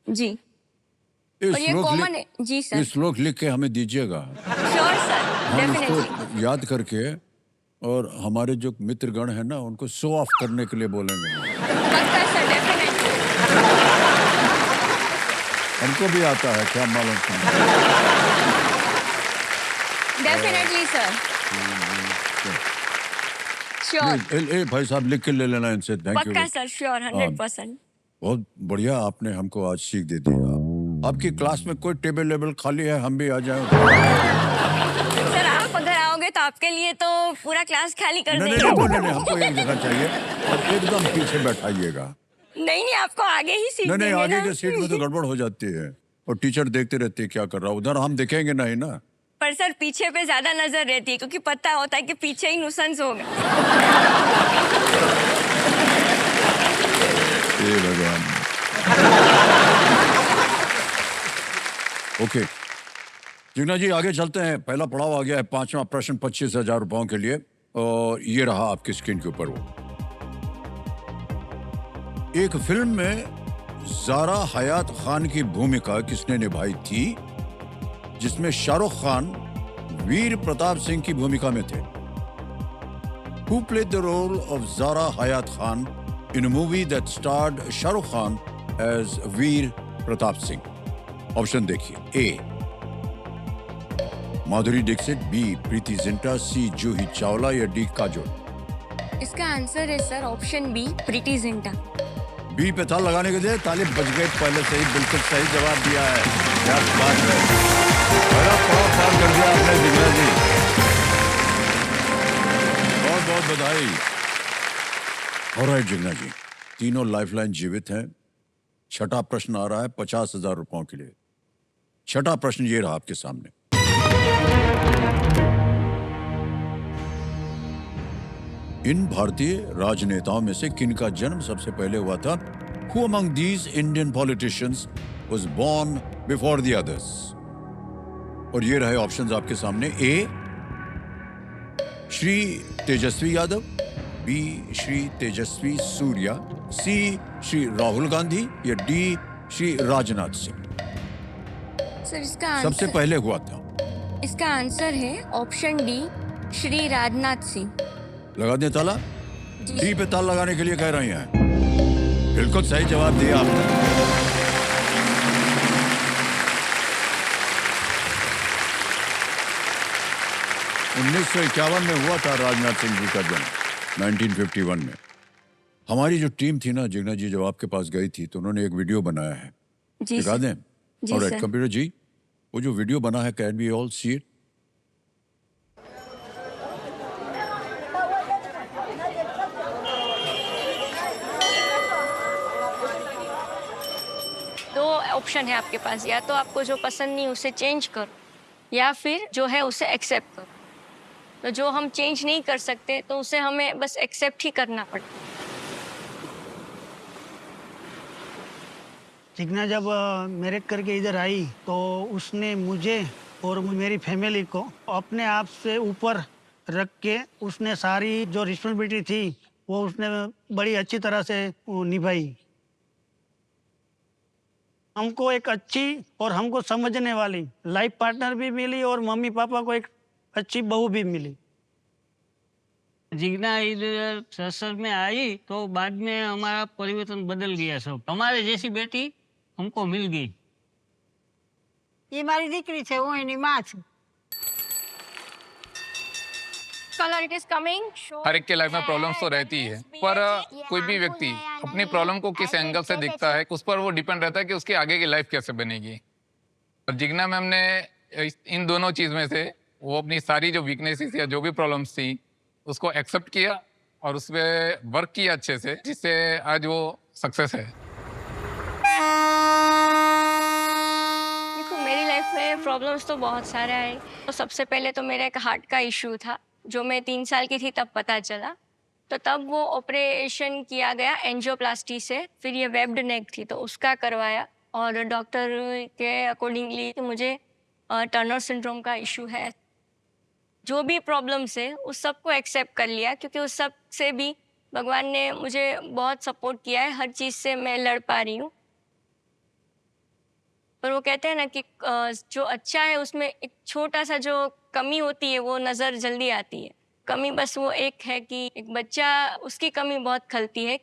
जी और ये कॉमन है। जी सर। ये श्लोक लिख के हमें दीजिएगा। श्योर सर, हम डेफिनेटली। इसको याद करके और हमारे जो मित्रगण है ना उनको शो ऑफ करने के लिए बोलेंगे। पक्का सर, डेफिनेटली। हमको भी आता है, क्या मालूम। Definitely sir. श्योर। ए भाई साहब लिख के ले लेना इनसे। Thank you. पक्का सर, श्योर, 100%। बहुत बढ़िया, आपने हमको आज सीख दे दी। आपकी क्लास में कोई टेबल लेबल खाली है, हम भी आ जाए। सर आप अगर आओगे तो आपके लिए तो पूरा क्लास खाली कर नहीं, देंगे। नहीं, हमको एक जगह चाहिए और एकदम पीछे बैठाइएगा। नहीं आपको आगे ही सीट नहीं, देंगे आगे ना। के सीट में तो गड़बड़ हो जाती है और टीचर देखते रहते हैं क्या कर रहा है। उधर हम देखेंगे नहीं ना। पर सर पीछे पे ज्यादा नजर रहती है क्योंकि पता होता है कि पीछे ही नुकसान होगा। हे भगवान। ओके जिग्ना जी आगे चलते हैं। पहला पड़ाव आ गया है, 5वां प्रश्न 25,000 रुपयों के लिए और ये रहा आपकी स्क्रीन के ऊपर। वो एक फिल्म में ज़ारा हयात खान की भूमिका किसने निभाई थी जिसमें शाहरुख खान वीर प्रताप सिंह की भूमिका में थे? Who played the role of Zara Hayat Khan in a movie that starred Shah Rukh Khan as Veer Pratap Singh? Option देखिए, ए माधुरी दीक्षित, बी प्रीति जिंटा, सी जूही चावला या डी काजोल? इसका आंसर है sir option B, Preity Zinta. B पे ताल लगाने के लिए ताली बज गए, पहले से ही बिल्कुल सही जवाब दिया है। क्या बात है, बड़ा पड़ाव पार कर दिया आपने जिग्ना जी, बहुत बहुत बधाई। ऑलराइट जिग्ना जी, तीनों लाइफलाइन जीवित हैं। छठा प्रश्न आ रहा है 50,000 रुपयों के लिए। छठा प्रश्न ये रहा आपके सामने। इन भारतीय राजनेताओं में से किनका जन्म सबसे पहले हुआ था? Who among these Indian politicians was born before the others? और ये रहे ऑप्शंस आपके सामने। ए श्री तेजस्वी यादव, बी श्री तेजस्वी सूर्या, सी श्री राहुल गांधी या डी श्री राजनाथ सिंह? सर इसका सबसे आंसर, पहले हुआ था। इसका आंसर है ऑप्शन डी, श्री राजनाथ सिंह। लगा दें ताला? जी। डी पे ताल लगाने के लिए कह रही हैं। बिल्कुल सही जवाब दिया आपने। $1951 में हुआ था राजनाथ सिंह जी का जन्म, 1951 में। हमारी जो टीम थी ना जिग्ना जी, जब आपके पास गई थी तो उन्होंने एक वीडियो बनाया है, जी दिखा सर। दें? जी ऑलराइट सर। कंप्यूटर जी, वो जो वीडियो बना है, can we all see it? दो ऑप्शन है आपके पास, या तो आपको जो पसंद नहीं उसे चेंज करो या फिर जो है उसे एक्सेप्ट करो। तो जो हम चेंज नहीं कर सकते तो उसे हमें बस एक्सेप्ट ही करना पड़ता है। जिग्ना जब मेरे करके इधर आई तो उसने मुझे और मेरी फैमिली को अपने आप से ऊपर रख के उसने सारी जो रिस्पॉन्सिबिलिटी थी वो उसने बड़ी अच्छी तरह से निभाई। हमको एक अच्छी और हमको समझने वाली लाइफ पार्टनर भी मिली और मम्मी पापा को एक अच्छी बहू भी मिली। जिग्ना इधर ससुर में आई तो बाद में हमारा परिवर्तन बदल गया सब। हमारे जैसी बेटी हमको मिल गई। ये मारी दीकरी છે હું એની માં છું। Color it is coming. हर एक के लाइफ में प्रॉब्लम्स तो रहती है, पर कोई भी व्यक्ति अपनी प्रॉब्लम को किस एंगल से देखता है उस पर वो डिपेंड रहता है कि उसकी आगे की लाइफ कैसे बनेगी। और जिग्ना मैम ने इन दोनों चीज़ में से वो अपनी सारी जो वीकनेसेस या जो भी प्रॉब्लम्स थी उसको एक्सेप्ट किया और उस पर वर्क किया अच्छे से, जिससे आज वो सक्सेस है। देखो मेरी लाइफ में प्रॉब्लम्स तो बहुत सारे आए। तो सबसे पहले तो मेरा एक हार्ट का इशू था जो मैं 3 साल की थी तब पता चला। तो तब वो ऑपरेशन किया गया एंजियोप्लास्टी से। फिर ये वेब्ड नेक थी तो उसका करवाया और डॉक्टर के अकॉर्डिंगली मुझे टर्नर सिंड्रोम का इशू है। जो भी प्रॉब्लम्स है उस सब को एक्सेप्ट कर लिया क्योंकि उस सब से भी भगवान ने मुझे बहुत सपोर्ट किया है। हर चीज़ से मैं लड़ पा रही हूँ। पर वो कहते हैं ना कि जो अच्छा है उसमें एक छोटा सा जो कमी होती है वो नज़र जल्दी आती है। कमी बस वो एक है कि एक बच्चा, उसकी कमी बहुत खलती है।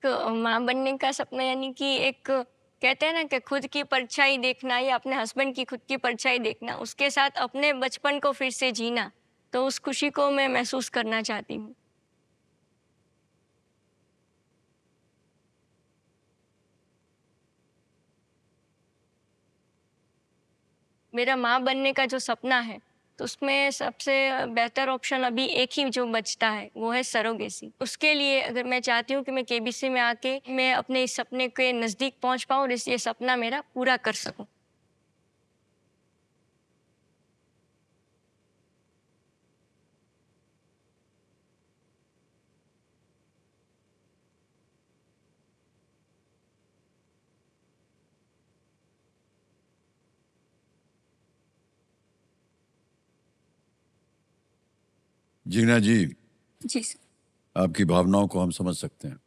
तो माँ बनने का सपना यानी कि एक कहते हैं ना कि खुद की परछाई देखना या अपने हस्बैंड की खुद की परछाई देखना, उसके साथ अपने बचपन को फिर से जीना, तो उस खुशी को मैं महसूस करना चाहती हूँ। मेरा माँ बनने का जो सपना है तो उसमें सबसे बेहतर ऑप्शन अभी एक ही जो बचता है वो है सरोगेसी। उसके लिए अगर मैं चाहती हूँ कि मैं केबीसी में आके मैं अपने इस सपने के नज़दीक पहुँच पाऊँ और ये सपना मेरा पूरा कर सकूँ। जिग्ना जी, जी सर। आपकी भावनाओं को हम समझ सकते हैं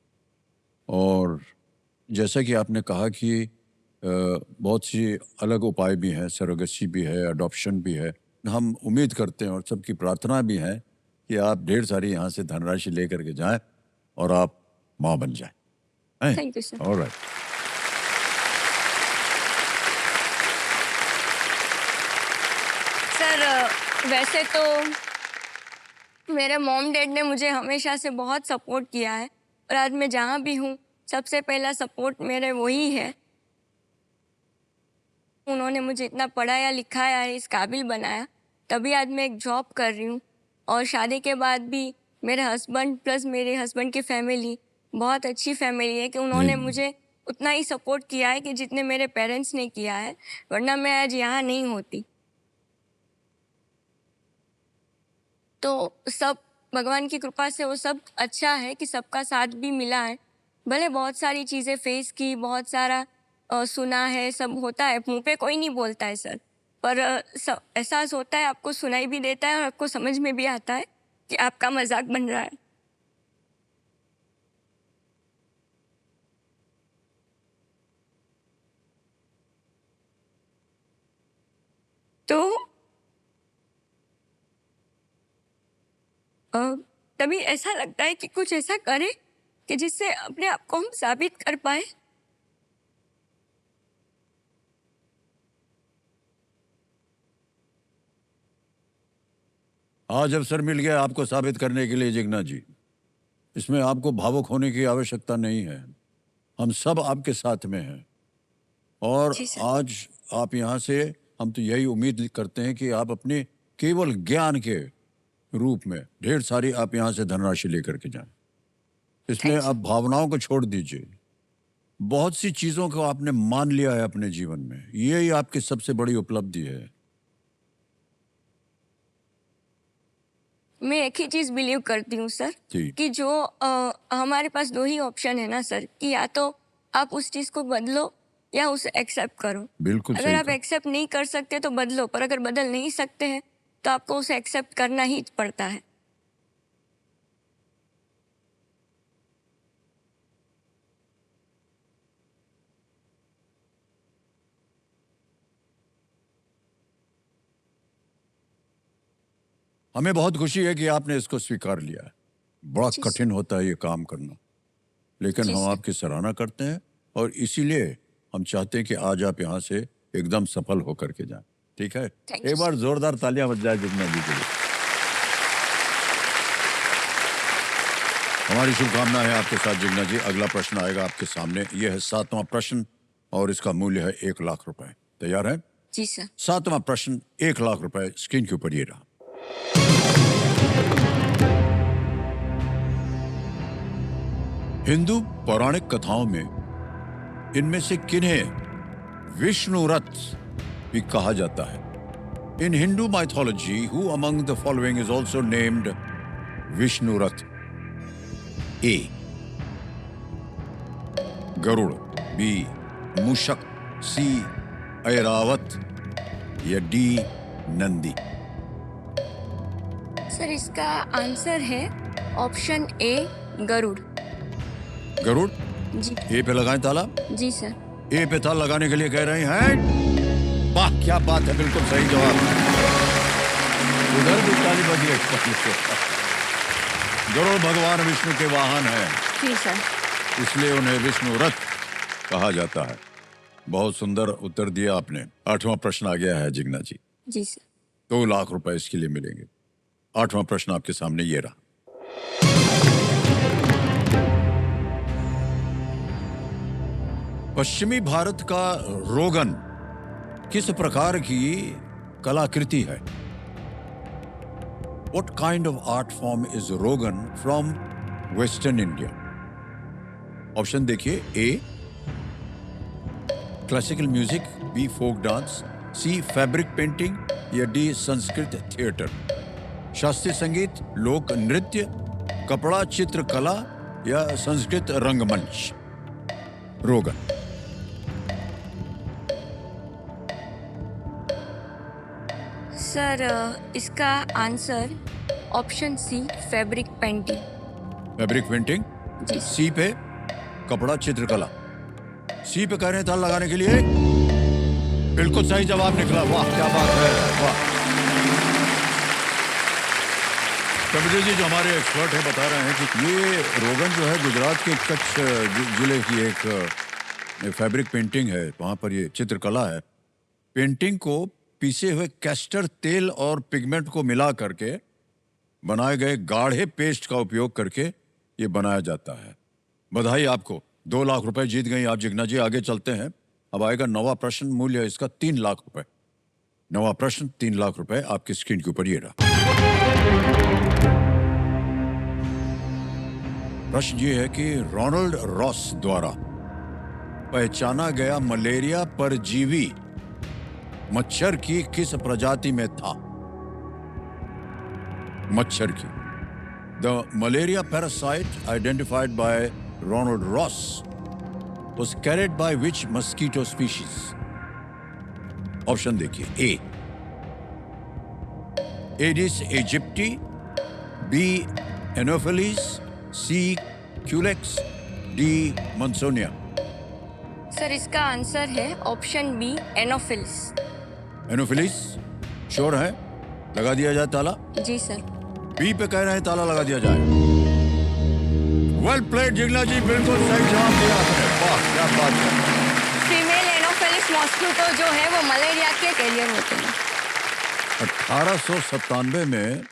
और जैसा कि आपने कहा कि बहुत सी अलग उपाय भी हैं, सरोगेसी भी है, अडॉप्शन भी है। हम उम्मीद करते हैं और सबकी प्रार्थना भी है कि आप ढेर सारी यहाँ से धनराशि लेकर के जाएं और आप माँ बन जाएं। Thank you sir. ऑलराइट। वैसे तो मेरे मॉम डैड ने मुझे हमेशा से बहुत सपोर्ट किया है और आज मैं जहाँ भी हूँ सबसे पहला सपोर्ट मेरे वही है। उन्होंने मुझे इतना पढ़ाया लिखाया है, इस काबिल बनाया, तभी आज मैं एक जॉब कर रही हूँ। और शादी के बाद भी मेरे हस्बैंड प्लस मेरे हस्बैंड की फैमिली बहुत अच्छी फैमिली है कि उन्होंने मुझे उतना ही सपोर्ट किया है कि जितने मेरे पेरेंट्स ने किया है, वरना मैं आज यहाँ नहीं होती। तो सब भगवान की कृपा से वो सब अच्छा है कि सबका साथ भी मिला है। भले बहुत सारी चीज़ें फेस की, बहुत सारा सुना है, सब होता है, मुंह पे कोई नहीं बोलता है सर, पर एहसास होता है, आपको सुनाई भी देता है और आपको समझ में भी आता है कि आपका मजाक बन रहा है। तो तभी ऐसा लगता है कि कुछ ऐसा करें कि जिससे अपने आप को हम साबित कर पाए। आज अवसर मिल गया आपको साबित करने के लिए जिग्ना जी। इसमें आपको भावुक होने की आवश्यकता नहीं है, हम सब आपके साथ में हैं। और आज आप यहाँ से, हम तो यही उम्मीद करते हैं कि आप अपने केवल ज्ञान के रूप में ढेर सारी आप यहाँ से धनराशि लेकर के जाएं। इसमें आप भावनाओं को छोड़ दीजिए। बहुत सी चीजों को आपने मान लिया है अपने जीवन में, यही आपकी सबसे बड़ी उपलब्धि है। मैं एक ही चीज बिलीव करती हूँ सर जी। कि जो हमारे पास दो ही ऑप्शन है ना सर, कि या तो आप उस चीज को बदलो या उसे एक्सेप्ट करो। बिल्कुल अगर सही आप कहा। एक्सेप्ट नहीं कर सकते तो बदलो, पर अगर बदल नहीं सकते हैं तो आपको उसे एक्सेप्ट करना ही पड़ता है। हमें बहुत खुशी है कि आपने इसको स्वीकार लिया है। बड़ा कठिन होता है ये काम करना, लेकिन हम आपकी सराहना करते हैं और इसीलिए हम चाहते हैं कि आज आप यहाँ से एकदम सफल होकर के जाएं। ठीक है, एक बार जोरदार तालियां बज जाए जिग्ना जी के लिए। हमारी शुभकामना है आपके साथ जिग्ना जी। अगला प्रश्न आएगा आपके सामने, यह है 7वां प्रश्न और इसका मूल्य है 1 लाख रुपए। तैयार है? जी सर। 7वां प्रश्न 1 लाख रुपए, स्क्रीन के ऊपर ये रहा। हिंदू पौराणिक कथाओं में इनमें से किन्हें विष्णु रथ भी कहा जाता है? In Hindu mythology who among the following is also named Vishnu rath? A Garuda, B Mushak, C Airavat या डी नंदी? सर इसका आंसर है ऑप्शन ए गरुड़। गरुड़? जी। ए पे लगाएं ताला। जी सर। ए पे ताला लगाने के लिए कह रहे हैं। वाह क्या बात है, बिल्कुल सही जवाब। उधर भी ताली बजी है। गरुड़ भगवान विष्णु के वाहन है, जी सर, इसलिए उन्हें विष्णु रथ कहा जाता है। बहुत सुंदर उत्तर दिया आपने। 8वां प्रश्न आ गया है जिग्ना जी। जी सर। 2 लाख रुपए इसके लिए मिलेंगे। 8वां प्रश्न आपके सामने ये रहा। पश्चिमी भारत का रोगन किस प्रकार की कलाकृति है? What kind of art form is रोगन from Western India? ऑप्शन देखिए, A classical music, B folk dance, C fabric painting या डी संस्कृत थिएटर? शास्त्रीय संगीत, लोक नृत्य, कपड़ा चित्रकला या संस्कृत रंगमंच? रोगन। सर इसका answer option C fabric painting. Fabric painting? जी। सी पे कपड़ा चित्रकला। सी पे कह रहे हैं ताला लगाने के लिए। बिल्कुल सही जवाब निकला। वाह क्या बात है, वाह। कविता जी जो हमारे एक्सपर्ट हैं बता रहे हैं कि ये रोगन जो है गुजरात के कच्छ जिले की एक फैब्रिक पेंटिंग है। वहाँ पर ये चित्रकला है। पेंटिंग को पीसे हुए कैस्टर तेल और पिगमेंट को मिला करके बनाए गए गाढ़े पेस्ट का उपयोग करके ये बनाया जाता है। बधाई आपको, 2 लाख रुपए जीत गई आप जिग्ना जी। आगे चलते हैं। अब आएगा नवा प्रश्न, मूल्य है इसका 3 लाख रुपए। नवा प्रश्न 3 लाख रुपए आपकी स्क्रीन के ऊपर ये रहा। प्रश्न ये है कि रोनाल्ड रॉस द्वारा पहचाना गया मलेरिया परजीवी मच्छर की किस प्रजाति में था? मच्छर की। The malaria parasite identified by Ronald Ross was carried by which mosquito species? Option देखिए। A Aedes aegypti, B Anopheles, C Culex, D Mansonia. Sir इसका आंसर है option B, Anopheles. Anopheles sure है? लगा दिया जाए ताला? जी सर। बी पे कह रहे हैं ताला लगा दिया जाए। वेल प्लेड जिग्ना जी, बिल्कुल सही जवाब दिया आपने। वाह क्या बात है। फीमेल एनोफिलिस मॉस्किटो जो है वो मलेरिया के कैरियर होते हैं। 1897 में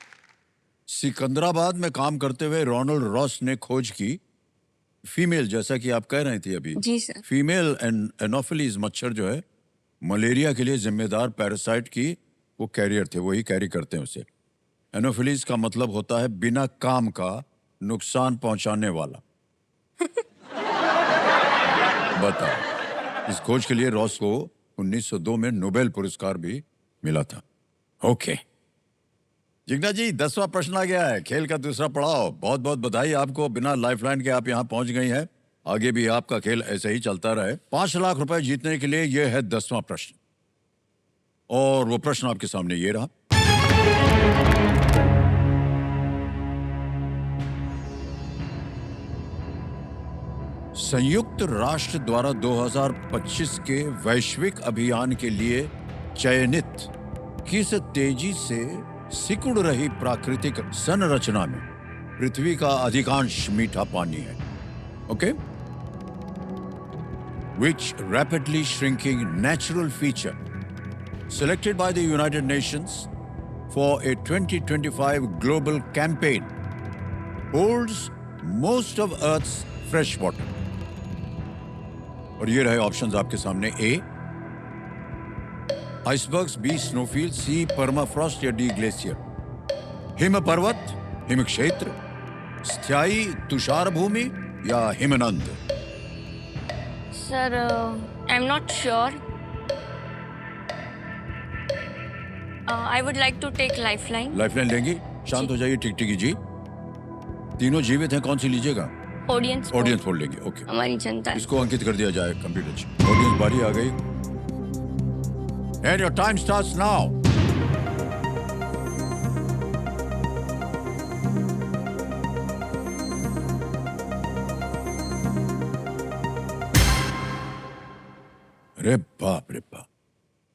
सिकंदराबाद में काम करते हुए रोनाल्ड रॉस ने खोज की फीमेल, जैसा कि आप कह रहे थे अभी, जी सर। फीमेल एनोफिलीज मच्छर जो है मलेरिया के लिए जिम्मेदार पैरासाइट की वो कैरियर थे, वही कैरी करते हैं उसे। एनोफिलीज का मतलब होता है बिना काम का नुकसान पहुंचाने वाला। बताओ, इस खोज के लिए रॉस को 1902 में नोबेल पुरस्कार भी मिला था। ओके जिग्ना जी, 10वां प्रश्न आ गया है, खेल का दूसरा पड़ाव। बहुत बहुत बधाई आपको, बिना लाइफलाइन के आप यहां पहुंच गई हैं। आगे भी आपका खेल ऐसे ही चलता रहे। 5 लाख रुपए जीतने के लिए यह है 10वां प्रश्न, और वो प्रश्न आपके सामने ये रहा। संयुक्त राष्ट्र द्वारा 2025 के वैश्विक अभियान के लिए चयनित किस तेजी से सिकुड़ रही प्राकृतिक संरचना में पृथ्वी का अधिकांश मीठा पानी है? Okay. Which rapidly shrinking natural feature selected by the United Nations for a 2025 global campaign holds most of Earth's fresh water? और ये रहे ऑप्शंस आपके सामने। A icebergs, B snowfield, C permafrost या डी ग्लेशियर। हिम पर्वत, हिम क्षेत्र, स्थायी तुषार भूमि या हिमनद? Sir I am not sure. I would like to take lifeline. Lifeline लेंगी? शांत हो जाइए टिकटिकी जी। तीनों जीवित हैं, कौन सी लीजिएगा? ऑडियंस ऑडियंस पोल लेंगे। ओके, हमारी जनता है। इसको अंकित कर दिया जाए कंप्यूटर जी। ऑडियंस बारी आ गई and your time starts now. अरे बाप रे बाप,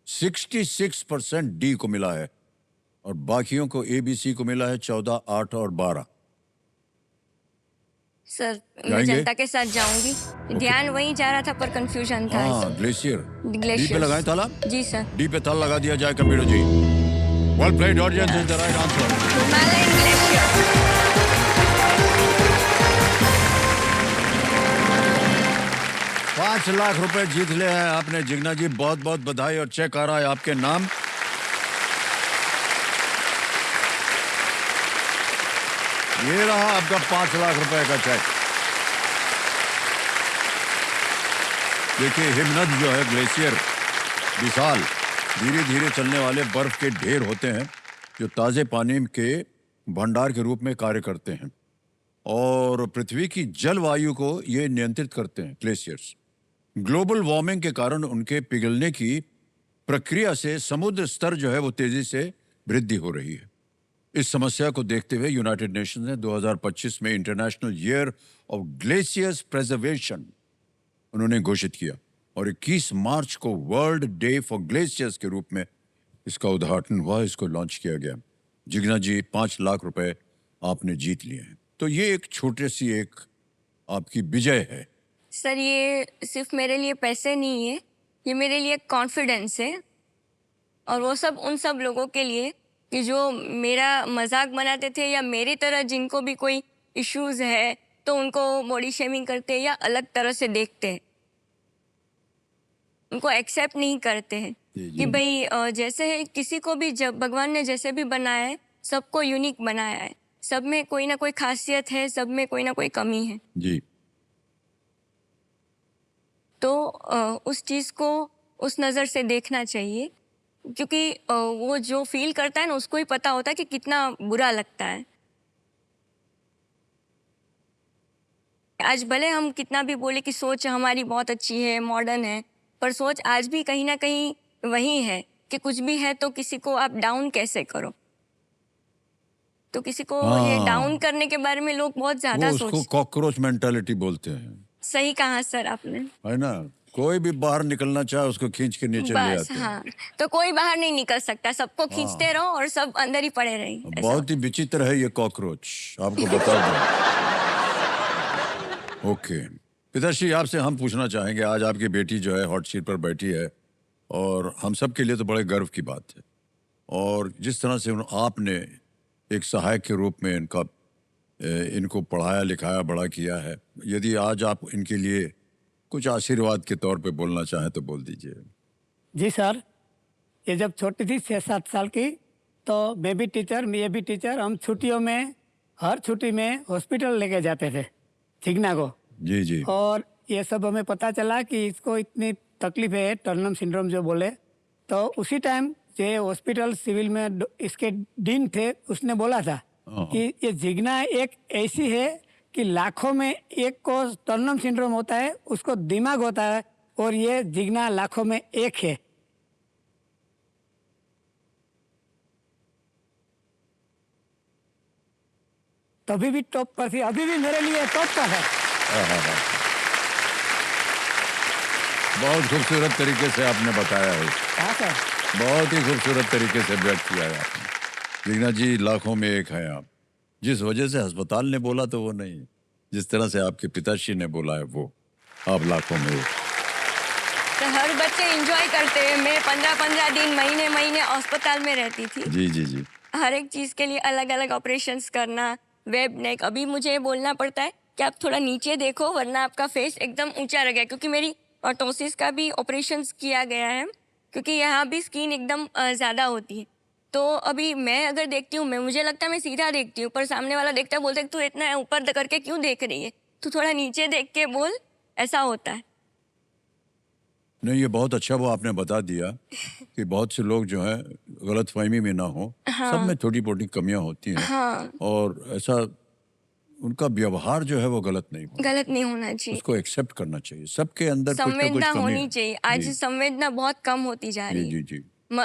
66% डी को मिला है और बाकियों को एबीसी को मिला है 14, 8 और 12। सर मैं जाएंगे? जनता के साथ जाऊंगी। ध्यान वहीं जा रहा था पर कंफ्यूजन था। हाँ, ग्लेशियर। डी ग्लेशियर पे लगाएं ताला? जी सर। डी पे ताला लगा दिया जाए computer ji. Well played audience, is the right answer. Himalayan glacier. 5 lakh रुपए जीत ले हैं आपने जिग्ना जी, बहुत बहुत बधाई। और चेक आ रहा है आपके नाम। ये रहा आपका 5 लाख रुपए का चेक। देखिए, हिमनद जो है, ग्लेशियर, विशाल धीरे धीरे चलने वाले बर्फ के ढेर होते हैं जो ताजे पानी के भंडार के रूप में कार्य करते हैं और पृथ्वी की जलवायु को ये नियंत्रित करते हैं। ग्लेशियर्स ग्लोबल वार्मिंग के कारण उनके पिघलने की प्रक्रिया से समुद्र स्तर जो है वो तेजी से वृद्धि हो रही है। इस समस्या को देखते हुए यूनाइटेड नेशंस ने 2025 में international year of glaciers preservation उन्होंने घोषित किया और 21 मार्च को वर्ल्ड डे फॉर ग्लेशियर्स के रूप में इसका उद्घाटन हुआ, इसको लॉन्च किया गया। जिग्ना जी, 5 लाख रुपए आपने जीत लिए हैं। तो ये एक छोटी सी एक आपकी विजय है। सर ये सिर्फ मेरे लिए पैसे नहीं है, ये मेरे लिए कॉन्फिडेंस है और वो सब उन सब लोगों के लिए कि जो मेरा मजाक बनाते थे या मेरी तरह जिनको भी कोई इश्यूज है तो उनको बॉडी शेमिंग करते हैं या अलग तरह से देखते हैं, उनको एक्सेप्ट नहीं करते हैं कि भाई जैसे है किसी को भी जब भगवान ने जैसे भी बनाया है सबको यूनिक बनाया है, सब में कोई ना कोई खासियत है, सब में कोई ना कोई कमी है। जी तो उस चीज़ को उस नज़र से देखना चाहिए क्योंकि वो जो फील करता है ना उसको ही पता होता है कि कितना बुरा लगता है। आज भले हम कितना भी बोले कि सोच हमारी बहुत अच्छी है, मॉडर्न है, पर सोच आज भी कहीं ना कहीं वही है कि कुछ भी है तो किसी को आप डाउन कैसे करो। तो किसी को ये हाँ। डाउन करने के बारे में लोग बहुत ज़्यादा वो उसको कॉकरोच मेंटालिटी बोलते हैं, सही कहा सर आपने। है ना। कोई भी बाहर निकलना चाहे उसको खींच के नीचे ले बस आते हैं। हाँ, तो कोई बाहर नहीं निकल सकता, सबको खींचते रहो और सब अंदर ही पड़े रहे। ऐसा बहुत ही विचित्र है ये कॉकरोच, आपको बता दूं। ओके पिताश्री, आपसे हम पूछना चाहेंगे, आज आपकी बेटी जो है हॉट सीट पर बैठी है और हम सब के लिए तो बड़े गर्व की बात है, और जिस तरह से आपने एक सहायक के रूप में इनको पढ़ाया लिखाया बड़ा किया है, यदि आज आप इनके लिए कुछ आशीर्वाद के तौर पे बोलना चाहें तो बोल दीजिए। जी सर, ये जब छोटी थी 6-7 साल की तो मैं भी टीचर, ये भी टीचर, हम छुट्टियों में हर छुट्टी में हॉस्पिटल लेके जाते थे जिग्ना को। जी जी। और ये सब हमें पता चला कि इसको इतनी तकलीफ है, टर्नर सिंड्रोम जो बोले, तो उसी टाइम जो हॉस्पिटल सिविल में इसके डीन थे उसने बोला था कि ये जिग्ना एक ऐसी है कि लाखों में एक को टर्नर सिंड्रोम होता है, उसको दिमाग होता है, और ये जिग्ना लाखों में एक है। तभी भी टॉप पर थी, अभी भी मेरे लिए टॉप पर है। बहुत खूबसूरत तरीके से आपने बताया है, हाँ सर, बहुत ही खूबसूरत तरीके से व्यक्त किया है आपने। जिग्ना जी लाखों में एक हैं आप, जिस वजह से अस्पताल ने बोला तो वो नहीं, जिस तरह से आपके पिताश्री ने बोला है वो, आप लाखों में एक। तो हर बच्चे एंजॉय करते हैं। मैं 15-15 दिन महीने महीने अस्पताल में रहती थी। जी जी जी। हर एक चीज़ के लिए अलग अलग ऑपरेशंस करना, वेब नेक। अभी मुझे बोलना पड़ता है कि आप थोड़ा नीचे देखो वरना आपका फेस एकदम ऊंचा रह गया, क्योंकि मेरी ऑटोसिस का भी ऑपरेशंस किया गया है, क्योंकि यहाँ भी स्किन एकदम ज़्यादा होती है। तो अभी मैं अगर देखती हूँ, मुझे लगता है मैं सीधा देखती हूँ, पर सामने वाला देखता है, बोलता है तू इतना ऊपर करके क्यों देख रही है, तू थोड़ा नीचे देख के बोल, ऐसा होता है। नहीं, ये बहुत अच्छा वो आपने बता दिया कि बहुत से लोग जो है गलतफहमी में ना हो। हाँ। सब में थोड़ी मोटी कमियां होती हैं। हाँ। और ऐसा उनका व्यवहार जो है वो गलत नहीं होना, गलत नहीं होना चाहिए, उसको एक्सेप्ट करना चाहिए। सबके अंदर कुछ ना कुछ संवेदना कमी होनी है। चाहिए। आज जी। संवेदना बहुत कम होती जा जी रही है। जी जी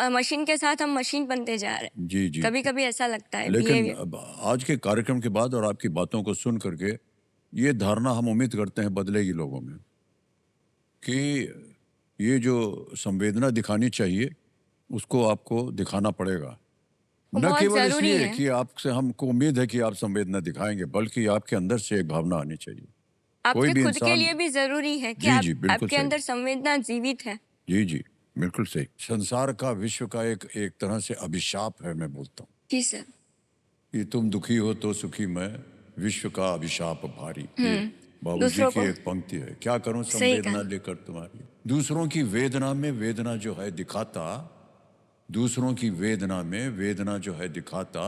मशीन के साथ हम मशीन बनते जा रहे हैं। जी जी। कभी कभी ऐसा लगता है लेकिन behavior। अब आज के कार्यक्रम के बाद और आपकी बातों को सुन करके ये धारणा हम उम्मीद करते हैं बदलेगी लोगों में, कि ये जो संवेदना दिखानी चाहिए उसको आपको दिखाना पड़ेगा। वो न बहुत केवल जरूरी इसलिए है। कि आपसे हमको उम्मीद है कि आप संवेदना दिखाएंगे, बल्कि आपके अंदर से एक भावना आनी चाहिए। कोई आपके भी खुद के इंसान- लिए भी जरूरी है कि जी, जी, बिल्कुल आपके सही। अंदर संवेदना जीवित है। जी जी बिल्कुल सही। संसार का, विश्व का एक तरह से अभिशाप है, मैं बोलता हूँ जी सर। कि तुम दुखी हो तो सुखी मैं, विश्व का अभिशाप भारी। बाबूजी दूसरों की को- एक पंक्ति है, क्या करूं सही संवेदना कहा। लेकर तुम्हारी। दूसरों की वेदना में वेदना जो है दिखाता, दूसरों की वेदना में वेदना जो है दिखाता,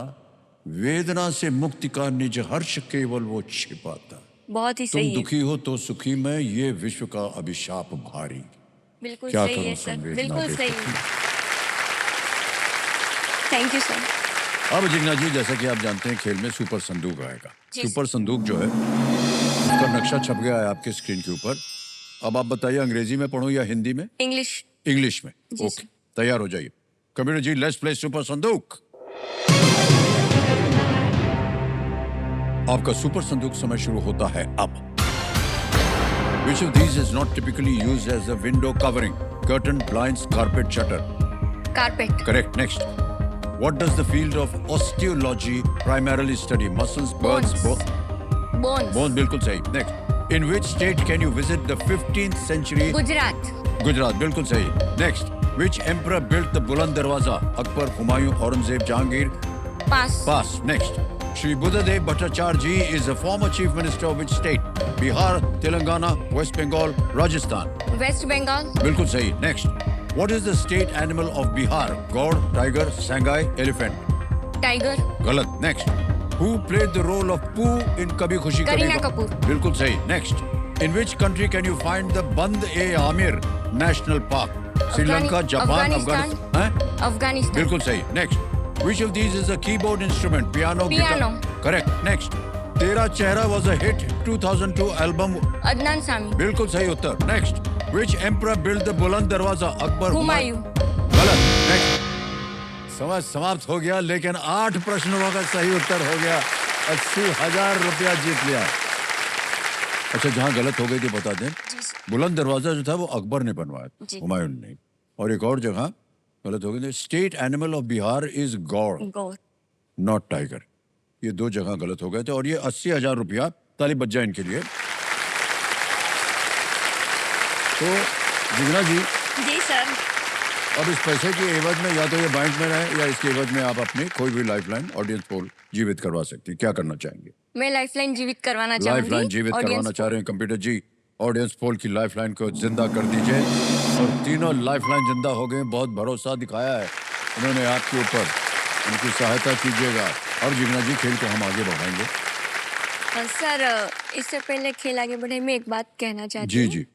वेदना से मुक्ति का निज हर्ष केवल वो छिपाता। बहुत ही तुम सही है, दुखी हो तो सुखी मैं, ये विश्व का अभिशाप भारी। बिल्कुल क्या सही करूं है सर, संवेदना बिल्कुल लेकर सही है। Thank you sir. अब जिग्ना जी, जैसा कि आप जानते हैं खेल में सुपर संदूक आएगा। जी। सुपर संदूक जो है उसका नक्शा छप गया है आपके स्क्रीन के ऊपर। अब आप बताइए अंग्रेजी में पढ़ूं या हिंदी में? इंग्लिश। इंग्लिश में। जी, ओके, तैयार हो जाइए। Computer ji, let's play super संदूक। आपका सुपर संदूक समय शुरू होता है अब। Which of these is not typically used as a window covering? Curtain, blinds, carpet, shutter. Carpet. Correct. Next. What does the field of osteology primarily study? Muscles, bones, bones. bones. बिल्कुल सही. Next. In which state can you visit the 15th century? Gujarat. Gujarat, बिल्कुल सही. Next. Which emperor built the Buland Darwaza? Akbar, Humayun, Aurangzeb, Jahangir. Pass. Pass. Next. Shri Buddhadev Bhattacharya ji is a former chief minister of which state? Bihar, Telangana, West Bengal, Rajasthan. West Bengal. बिल्कुल सही. Next. What is the state animal of Bihar? Gaur, tiger, Sangai, elephant. Tiger. गलत. Next. Who played the role of Pooh in Kabhi Khushi Kabhi Kareena Gum? Kapoor. बिल्कुल सही. Next. In which country can you find the Band-e-Amir National Park? Sri Lanka, Japan, Afghanistan. Afghanistan. Afghanistan. बिल्कुल सही. Next. Which of these is a keyboard instrument? Piano, Piano. guitar. Correct. Next. Tera Chehra was a hit 2002 album. Adnan Sami. बिल्कुल सही उत्तर. Next. Which emperor built the Buland Darwaza? Akbar, Humayun. गलत. Next. समय समाप्त हो गया, लेकिन 8 प्रश्नों का सही उत्तर हो गया. 80,000 रुपया जीत लिया. अच्छा, जहाँ गलत हो गई थी बता दें. बुलंद दरवाजा जो था वो अकबर ने बनवाया, हुमायूं ने. और एक और जगह गलत हो गई थी. State animal of Bihar is Gaur, Gaur. Not tiger. ये 2 जगह गलत हो गए थे. और ये 80,000 रुपया ताली बज जाए इनके लिए. तो जिग्ना जी, जी सर. अब इस पैसे के एवज में या तो ये बैंक में रहे या इसके एवज में आप अपनी कोई भी लाइफलाइन ऑडियंस पोल जीवित करवा सकती हैं. क्या करना चाहेंगे? मैं लाइफलाइन जीवित करवाना चाहूंगी. लाइफलाइन जीवित करवाना चाह रहे हैं. कंप्यूटर जी, ऑडियंस पोल की लाइफलाइन को जिंदा कर दीजिए. और तीनों लाइफलाइन जिंदा हो गए. बहुत भरोसा दिखाया है उन्होंने आपके ऊपर. उनकी सहायता कीजिएगा. और जिग्ना जी, खेल को हम आगे बढ़ाएंगे. सर, इससे पहले खेल आगे बढ़े मैं एक बात कहना चाहती जी हूँ. जी.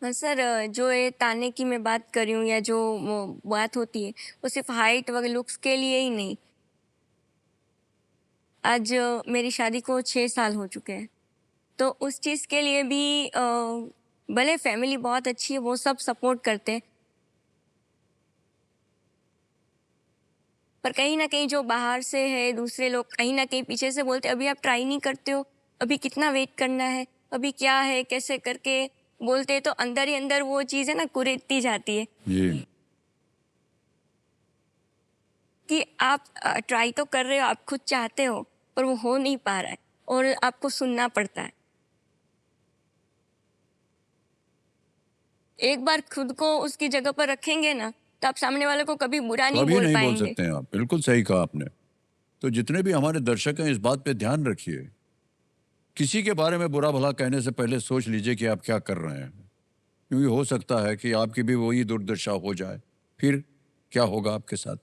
सर, जो ये ताने की मैं बात कर रही हूँ या जो वो बात होती है वो सिर्फ हाइट वगैरह लुक्स के लिए ही नहीं. आज मेरी शादी को 6 साल हो चुके हैं. तो उस चीज़ के लिए भी भले फैमिली बहुत अच्छी है, वो सब सपोर्ट करते हैं, पर कहीं ना कहीं जो बाहर से है दूसरे लोग कहीं ना कहीं पीछे से बोलते अभी आप ट्राई नहीं करते हो, अभी कितना वेट करना है, अभी क्या है, कैसे करके बोलते हैं. तो अंदर ही अंदर वो चीज़ है ना कुरेदती जाती है जी. कि आप ट्राई तो कर रहे हो, आप खुद चाहते हो, पर वो हो नहीं पा रहा है और आपको सुनना पड़ता है. एक बार खुद को उसकी जगह पर रखेंगे ना तो आप सामने वाले को कभी बुरा नहीं कभी बोल नहीं बोल पाएंगे. सकते हैं आप. बिल्कुल सही कहा आपने. तो जितने भी हमारे दर्शक हैं, इस बात पे ध्यान रखिए. किसी के बारे में बुरा भला कहने से पहले सोच लीजिए कि आप क्या कर रहे हैं. क्योंकि हो सकता है कि आपकी भी वही दुर्दशा हो जाए. फिर क्या होगा आपके साथ,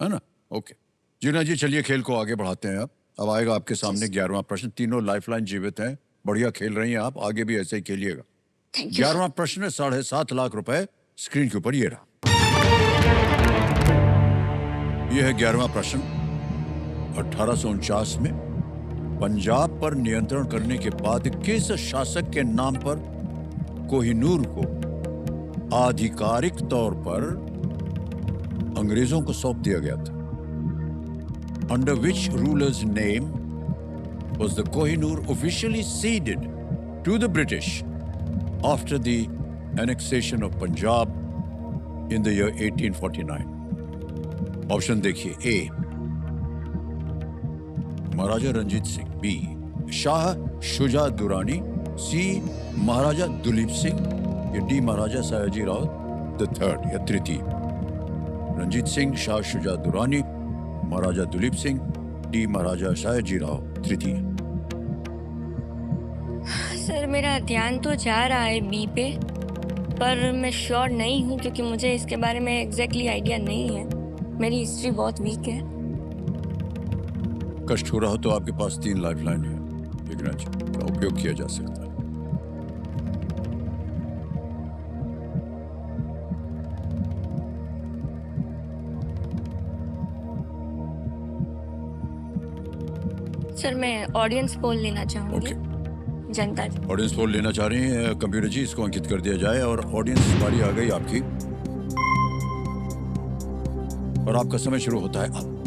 है ना? ओके जीना जी, चलिए खेल को आगे बढ़ाते हैं. अब आएगा आपके सामने 11वां प्रश्न. तीनों लाइफलाइन जीवित हैं. बढ़िया खेल रही हैं आप. आगे भी ऐसे ही खेलिएगा. 11वां प्रश्न 7.5 लाख रुपए स्क्रीन के ऊपर ये रहा. यह है 11वां प्रश्न. 1849 में पंजाब पर नियंत्रण करने के बाद किस शासक के नाम पर कोहिनूर को आधिकारिक तौर पर अंग्रेजों को सौंप दिया गया था? Under which ruler's name was the Kohinoor officially ceded to the British after the annexation of Punjab in the year 1849? Option देखिए. ए महाराजा रंजीत सिंह, बी शाह शुजा दुरानी, सी महाराजा दुलीप सिंह, या D Maharaja Sayaji Rao the third या तृतीय. रंजीत सिंह, शाह शुजा दुरानी, महाराजा दुलीप सिंह, डी महाराजा सयाजी राव तृतीय. सर, मेरा ध्यान तो जा रहा है बी पे, पर मैं श्योर नहीं हूँ क्योंकि मुझे इसके बारे में एग्जैक्टली आइडिया नहीं है. मेरी हिस्ट्री बहुत वीक है. कष्ट हो रहा हो तो आपके पास 3 लाइफलाइन है. जिग्ना जी, का उपयोग किया जा सकता है. सर, मैं ऑडियंस पोल लेना चाहूँगी. जनता जी. ऑडियंस पोल लेना चाह रही हैं. कंप्यूटर जी, इसको अंकित कर दिया जाए. और ऑडियंस बारी आ गई आपकी और आपका समय शुरू होता है अब.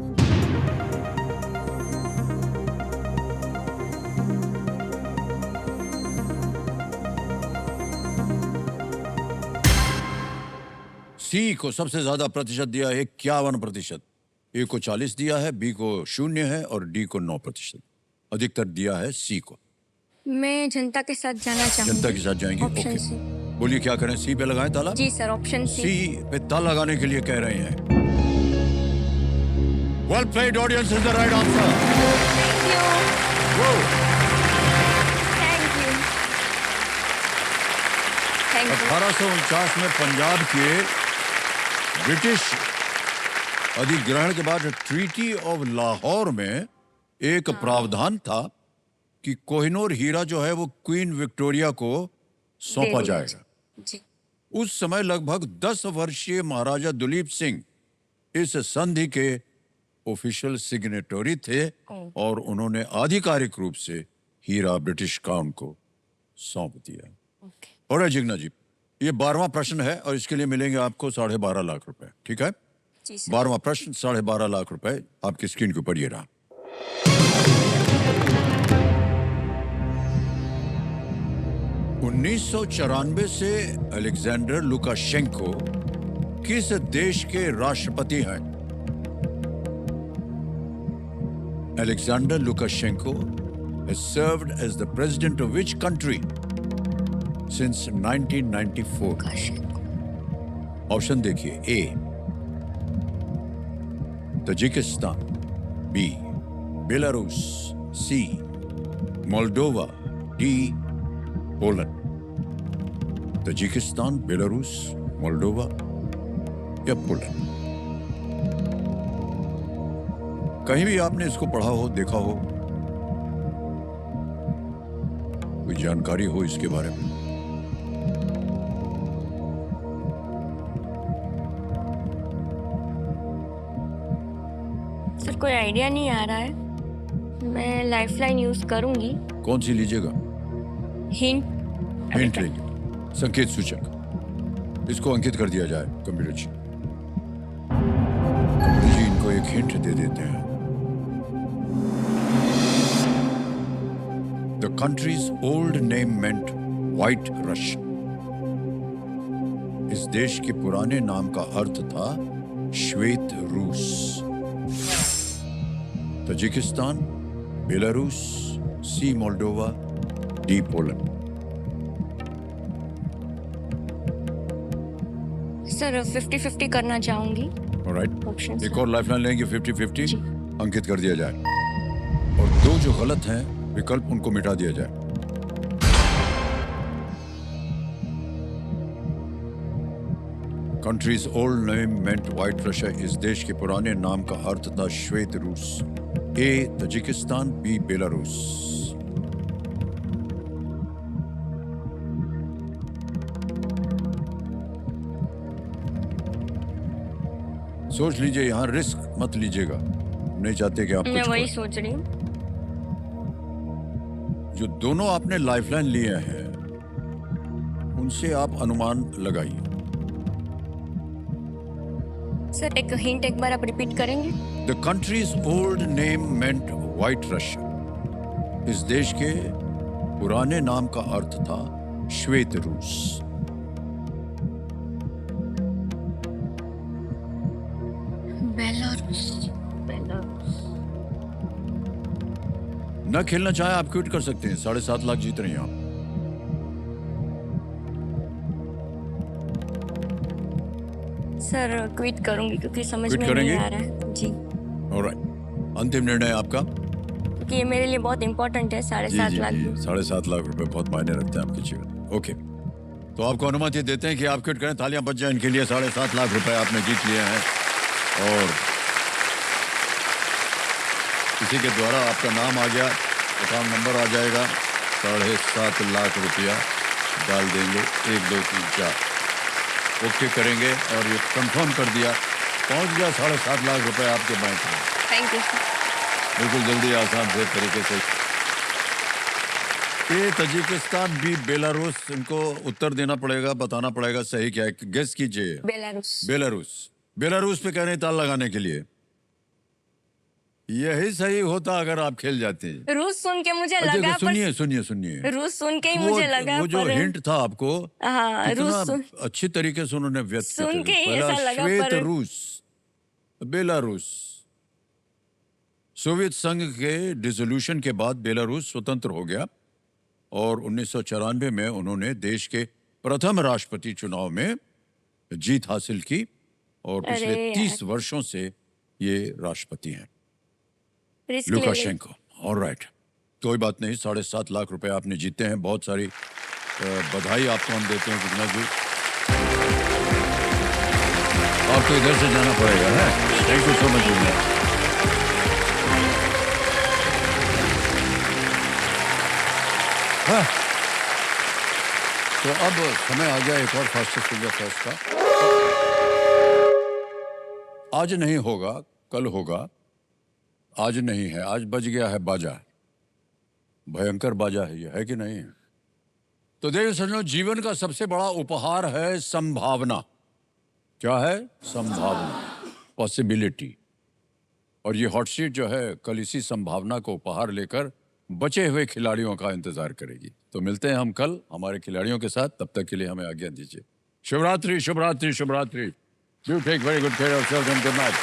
सी को सबसे ज्यादा प्रतिशत दिया है 51%. ए को 40 दिया है, बी को 0 है और डी को 9%. अधिकतर दिया है सी को. मैं जनता के साथ जाना चाहूँगी. जनता के साथ जाएंगे. Option okay. सी. बोलिए क्या करें, सी पे लगाएं ताला? जी सर, ऑप्शन सी। सी पे ताला लगाने के लिए कह रहे हैं। Well played, audience is the right answer. Thank you. Thank you. Thank you. 1849 में पंजाब के ब्रिटिश अधिग्रहण के बाद ट्रीटी ऑफ लाहौर में एक प्रावधान था कि कोहिनूर हीरा जो है वो क्वीन विक्टोरिया को सौंपा दे जाएगा। जी। उस समय लगभग 10 वर्षीय महाराजा दुलीप सिंह इस संधि के ऑफिशियल सिग्नेटरी थे और उन्होंने आधिकारिक रूप से हीरा ब्रिटिश क्राउन को सौंप दिया। और जिग्ना जी, ये 12वां प्रश्न है और इसके लिए मिलेंगे आपको 12.5 लाख रुपए। ठीक है? जी सर। 12वां प्रश्न 12.5 लाख रुपए आपकी स्क्रीन के ऊपर ये रहा। 1994 से अलेक्जेंडर लुकाशेंको किस देश के राष्ट्रपति हैं? Alexander Lukashenko has served as the president of which country since 1994? Option देखिए। A Tajikistan, B Belarus, C Moldova, D Poland. Tajikistan, Belarus, Moldova या पोलैंड? कहीं भी आपने इसको पढ़ा हो, देखा हो, कोई जानकारी हो इसके बारे में? सर कोई आइडिया नहीं आ रहा है। मैं लाइफलाइन यूज करूंगी। कौन सी लीजिएगा? हिंट। हिंट लीजिए। संकेत सूचक, इसको अंकित कर दिया जाए। कंप्यूटर जी, इनको एक हिंट दे देते हैं। The country's old name meant White Russia. इस देश के पुराने नाम का अर्थ था श्वेत रूस। Tajikistan, Belarus, C Moldova, D Poland. Sir 50-50 करना चाहूंगी। ऑलराइट, ऑप्शन एक और लाइफलाइन लेंगे। 50-50 जी। अंकित कर दिया जाए और दो जो गलत हैं विकल्प उनको मिटा दिया जाए। कंट्रीज ओल्ड नेम मेंट व्हाइट रशिया। इस देश के पुराने नाम का अर्थ था श्वेत रूस। ए तजिकिस्तान, बी बेलारूस। सोच लीजिए, यहां रिस्क मत लीजिएगा। नहीं चाहते कि आप मैं कुछ वही करें। सोच रही हूँ। जो दोनों आपने लाइफलाइन लिए हैं उनसे आप अनुमान लगाइए। सर एक हिंट एक बार आप रिपीट करेंगे? The countries old name meant white Russia. इस देश के पुराने नाम का अर्थ था श्वेत रूस। बेलारूस। बेलारूस। न खेलना चाहे आप क्विट कर सकते हैं। 7.5 लाख जीत रही हैं आप। सर क्विट करूंगी क्योंकि समझ Quit में करेंगे? नहीं आ रहा है। जी। ऑलराइट, अंतिम निर्णय आपका? क्योंकि ये मेरे लिए बहुत इंपॉर्टेंट है। 7.5 लाख। 7.5 लाख रुपए बहुत मायने रखते हैं आपके जीवन में। ओके, तो आपको अनुमति देते हैं कि आप क्विट करें। तालियां बज जाए इनके लिए। 7.5 लाख रुपए आपने जीत लिए हैं और इसी के द्वारा आपका नाम आ गया, अकाउंट नंबर आ जाएगा। 7.5 लाख रुपया डाल देंगे। 1 2 3 4 ओके करेंगे और ये कंफर्म कर दिया। पहुंच गया 7.5 लाख रुपए आपके बैंक में। Thank you sir. बिल्कुल जल्दी, आसान से तरीके से। ए तजिकिस्तान, बी बेलारूस। इनको उत्तर देना पड़ेगा, बताना पड़ेगा सही क्या है। गेस कीजिए। बेलारूस। बेलारूस। बेलारूस पे कह रहे हैं ताल लगाने के लिए। यही सही होता अगर आप खेल जाते। रूस सुन के मुझे अच्छा, लगा सुनिए सुनिए सुनिए। रूस सुन के ही वो मुझे लगा वो जो पर हिंट था आपको, हाँ, कितना रूस सुन अच्छी तरीके से उन्होंने व्यक्त किया सुन था। के ही पहला ऐसा लगा श्वेत पर रूस, बेलारूस। सोवियत संघ के डिसोल्यूशन के बाद बेलारूस स्वतंत्र हो गया और 1994 में उन्होंने देश के प्रथम राष्ट्रपति चुनाव में जीत हासिल की और पिछले अरे यार। 30 वर्षों से ये राष्ट्रपति हैं, रिस्क ले ले। लुकाशेंको। ऑलराइट, कोई बात नहीं, 7.5 लाख रुपए आपने जीते हैं। बहुत सारी बधाई आपको हम देते हैं जितना जी। आपको इधर से जाना पड़ेगा है। Thank you so much. हाँ। तो अब समय आ गया एक और फास्टेस्ट इंडिया फेस्ट का। आज नहीं होगा, कल होगा। आज नहीं है, आज बज गया है बाजा। भयंकर बाजा है ये, है कि नहीं? तो देखिए समझो, जीवन का सबसे बड़ा उपहार है संभावना। क्या है? संभावना, पॉसिबिलिटी। और ये हॉट सीट जो है कल इसी संभावना को उपहार लेकर बचे हुए खिलाड़ियों का इंतजार करेगी। तो मिलते हैं हम कल हमारे खिलाड़ियों के साथ। तब तक के लिए हमें आज्ञा दीजिए। शुभ रात्रि, शुभ रात्रि, शुभ रात्रि। Do take very good care of yourself and good night.